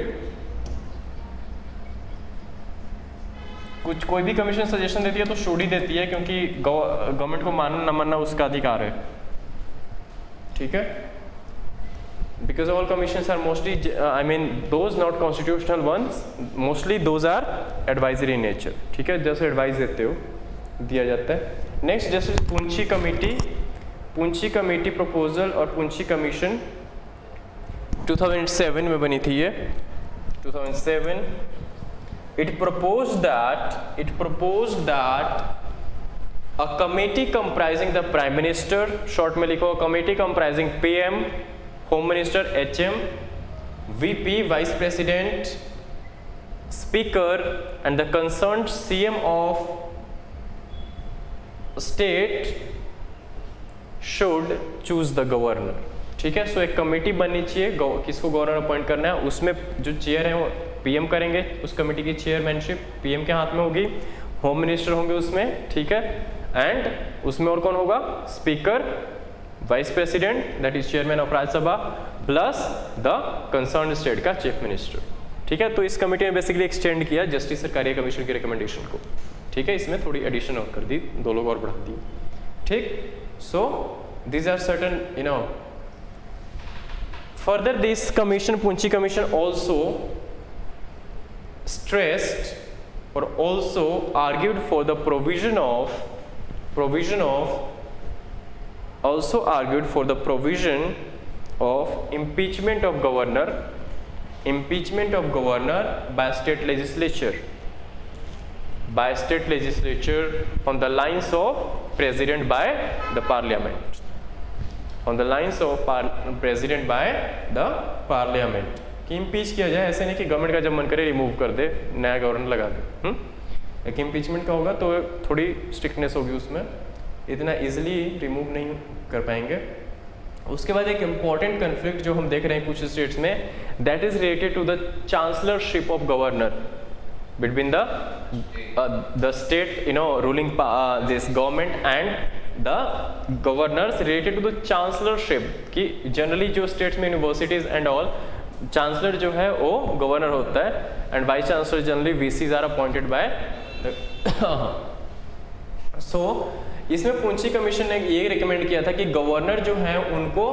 कोई भी commission suggestion देती है तो should he देती है, क्योंकि गवर्नमेंट को मानना न मानना उसका अधिकार है, ठीक है। Because all commissions are mostly, those not constitutional ones, mostly those are advisory in nature, ठीक है, जैसे एडवाइस देते हो दिया जाता है। Next justice Punchhi committee proposal और पुंछी कमीशन 2007 में बनी थी ये 2007. It proposed that a committee comprising the Prime Minister, short में लिखो, committee comprising PM, Home Minister, HM, VP, Vice President, Speaker and the concerned CM of state should choose the governor. ठीक है, सो एक committee बननी चाहिए, किसको governor appoint करना है, उसमें जो चेयर है वो पीएम करेंगे, उस कमेटी की चेयरमैनशिप पीएम के हाथ में होगी, होम मिनिस्टर होंगे उसमें, ठीक है, एंड उसमें और कौन होगा, speaker, vice president that is chairman of Rajya Sabha, plus the concern state का चीफ मिनिस्टर। ठीक है, तो इस कमेटी ने बेसिकली एक्सटेंड किया जस्टिस सरकारी कमीशन की रिकमेंडेशन को। ठीक है, इसमें थोड़ी एडिशन और कर दी, 2 लोग और बढ़ा दिए। ठीक, सो these are certain, you know, further this commission, Punchi commission, also stressed or also argued for the provision of impeachment of governor by state legislature on the lines of president by the parliament, कि impeach किया जाए। ऐसे नहीं कि government का जब मन करे रिमूव कर दे, नया गवर्नर लगा दे। एक इम्पीचमेंट का होगा तो थोड़ी स्ट्रिक्टनेस होगी उसमें, इतना इजीली रिमूव नहीं कर पाएंगे। उसके बाद एक इम्पॉर्टेंट कन्फ्लिक्ट जो हम देख रहे हैं कुछ स्टेट्स में, that is related to the chancellorship of governor between the state, you know, ruling this government and the governors related to the chancellorship, कि जनरली जो स्टेट्स में यूनिवर्सिटीज एंड ऑल, चांसलर जो है वो गवर्नर होता है and vice chancellor generally VCs are appointed by. So इसमें पुंची कमीशन ने ये रिकमेंड किया था कि गवर्नर जो है उनको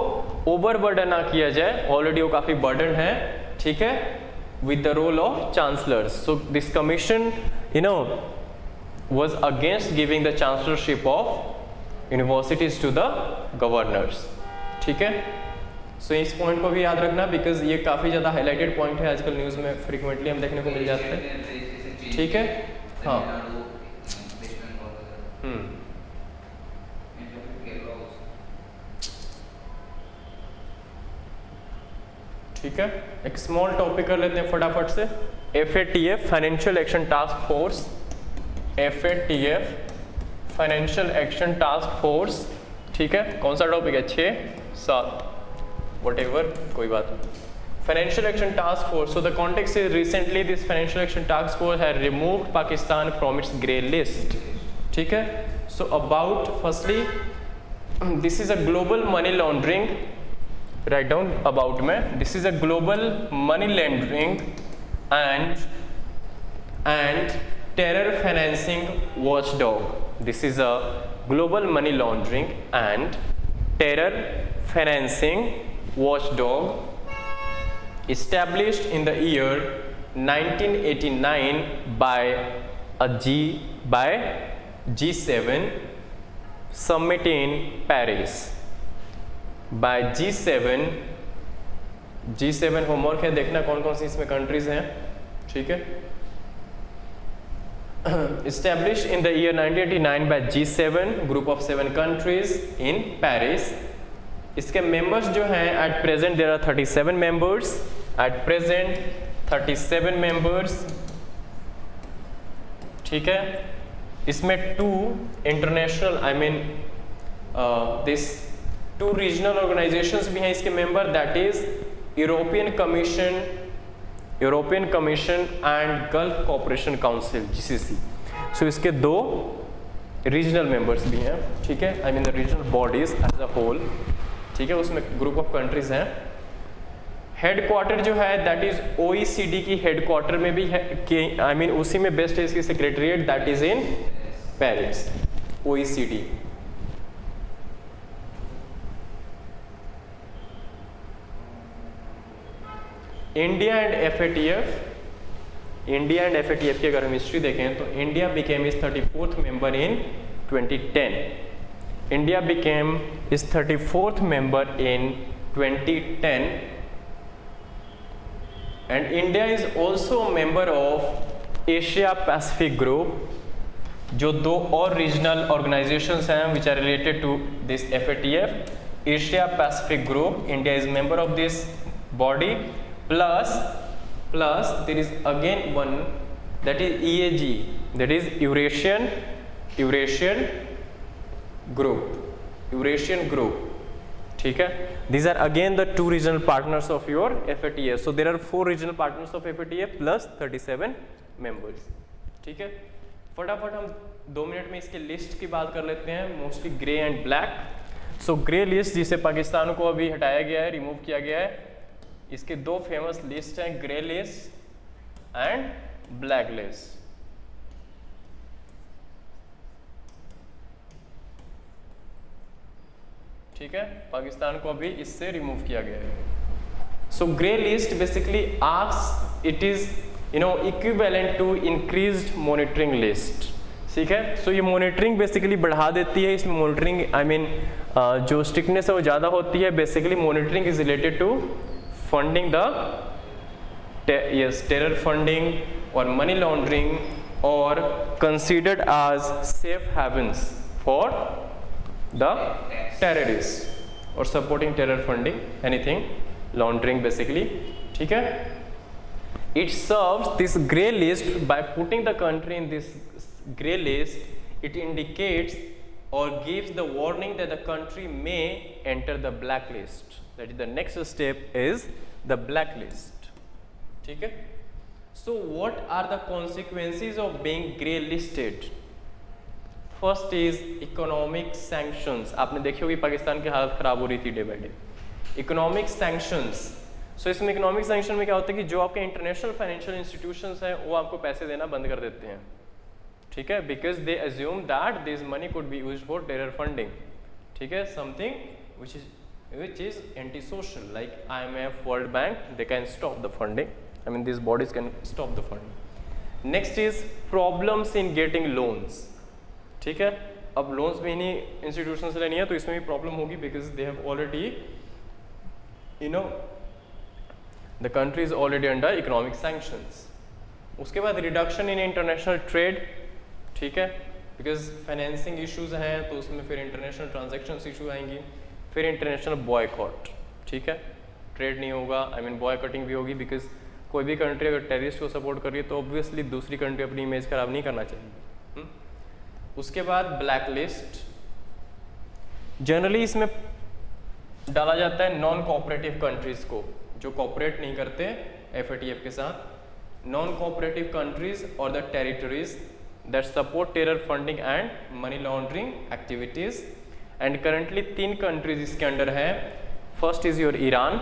ओवर बर्डन ना किया जाए, ऑलरेडी वो काफी बर्डन है। ठीक है, with the role of chancellors. So this commission, you know, was against giving the chancellorship of universities to the governors. ठीक है, so इस पॉइंट को भी याद रखना बिकॉज ये काफ़ी ज़्यादा हाईलाइटेड पॉइंट है, आजकल न्यूज़ में फ्रीक्वेंटली हम देखने को मिल जाते हैं। ठीक है, हाँ, ठीक है, एक स्मॉल टॉपिक कर लेते हैं फटाफट से। FATF financial action task force, FATF financial action task force. ठीक है, कौन सा टॉपिक है? 6, 7 whatever, कोई बात नहीं। Financial action task force, so the context is recently this financial action task force has removed Pakistan from its grey list. ठीक है, so about firstly this is a global money laundering, write down about में, this is a global money laundering and terror financing watchdog. This is a global money laundering and terror financing watchdog established in the year 1989 by G7 summit in Paris। By G7 homework है, देखना कौन कौन सी इसमें countries हैं। ठीक है, established in the year 1989 by G7 group of 7 countries in Paris। इसके members जो हैं at present there are 37 members, at present 37 members। ठीक है, इसमें 2 इंटरनेशनल this 2 रीजनल ऑर्गेनाइजेशंस भी हैं इसके member, that is European Commission and Gulf Cooperation Council GCC। सो इसके 2 रीजनल मेंबर्स भी हैं। ठीक है, the regional bodies as a whole. ठीक है, उसमें ग्रुप ऑफ कंट्रीज हैं। हेडक्वार्टर जो है दैट इज OECD की हेडक्वार्टर में भी है कि उसी में बेस्ट है इसकी secretariat, that is in Paris, OECD। India and FATF की अगर हम हिस्ट्री देखें तो India became is 34th member in 2010। India became is 34th member in 2010 and India is also member of Asia Pacific group. जो 2 और regional organisations हैं which are related to this FATF, Asia Pacific group, India is member of this body. Plus there is again one that is EAG, that is Eurasian group। ठीक है, these are again the 2 regional partners of your FATF। so there are 4 regional partners of FATF plus 37 members। ठीक है, फटाफट हम 2 minute में इसके list की बात कर लेते हैं, mostly grey and black. So grey list जिसे पाकिस्तान को अभी हटाया गया है, रिमूव किया गया है, इसके दो फेमस लिस्ट हैं, grey list and black list. ठीक है, पाकिस्तान को अभी इससे रिमूव किया गया है। So grey list basically asks, it is equivalent to increased monitoring list. ठीक है, सो ये मॉनिटरिंग बेसिकली बढ़ा देती है, इसमें मॉनिटरिंग जो स्ट्रिक्टनेस है वो ज़्यादा होती है। Basically monitoring is related to funding the terror funding और मनी लॉन्ड्रिंग और considered as safe havens for the terrorist और supporting terror funding anything laundering basically. ठीक है, it serves this gray list by putting the country in this gray list. It indicates or gives the warning that the country may enter the blacklist. That is the next step is the blacklist. ठीक है, so what are the consequences of being gray listed? First is economic sanctions. आपने देखी होगी पाकिस्तान की हालत खराब हो रही थी day by day. Economic sanctions, so इसमें इकोनॉमिक सैंक्शन में क्या होता है कि जो आपके इंटरनेशनल फाइनेंशियल इंस्टीट्यूशंस हैं वो आपको पैसे देना बंद कर देते हैं। ठीक है, because they assume that this money could be used for terror funding. ठीक है, something which is anti-social, like IMF, World Bank, they can stop the funding. I mean, these bodies can stop the funding. Next is problems in getting loans. ठीक है, अब loans भी इन्हीं institution से लेनी है तो इसमें भी प्रॉब्लम होगी, because they have already the country is already under economic sanctions. उसके बाद रिडक्शन इन इंटरनेशनल ट्रेड। ठीक है, बिकॉज फाइनेंसिंग इश्यूज हैं तो उसमें फिर इंटरनेशनल ट्रांजैक्शंस इशू आएंगी, फिर इंटरनेशनल बॉयकॉट। ठीक है, ट्रेड नहीं होगा, आई मीन बॉयकॉटिंग भी होगी, बिकॉज कोई भी कंट्री अगर टेररिस्ट को सपोर्ट कर रही है तो ऑब्वियसली दूसरी कंट्री अपनी इमेज खराब नहीं करना चाहिए। उसके बाद ब्लैक लिस्ट, जनरली इसमें डाला जाता है नॉन कोऑपरेटिव कंट्रीज को, जो कोऑपरेट नहीं करते FATF के साथ, नॉन कोऑपरेटिव कंट्रीज और the territories that support terror funding and money laundering activities. And currently 3 countries इसके अंडर है। First is your Iran,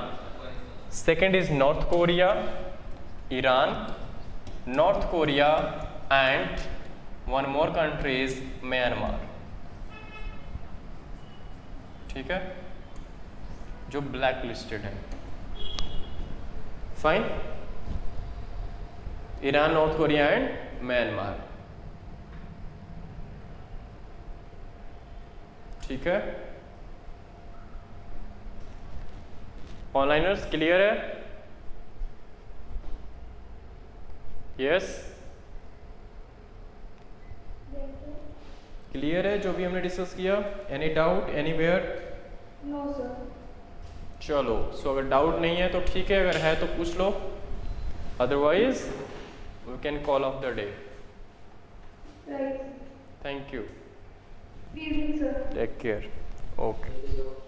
second is north Korea, Iran, north Korea and one more country is Myanmar. ठीक है, जो black listed है। Fine, Iran, north Korea and Myanmar. ठीक है, ऑनलाइनर्स clear है? Yes, clear है जो भी हमने डिस्कस किया? Any doubt anywhere? No sir. चलो, सो अगर डाउट नहीं है तो ठीक है, अगर है तो पूछ लो, otherwise we can call off the day. Right, thank you, good evening sir. Take care, okay. Thank you, sir.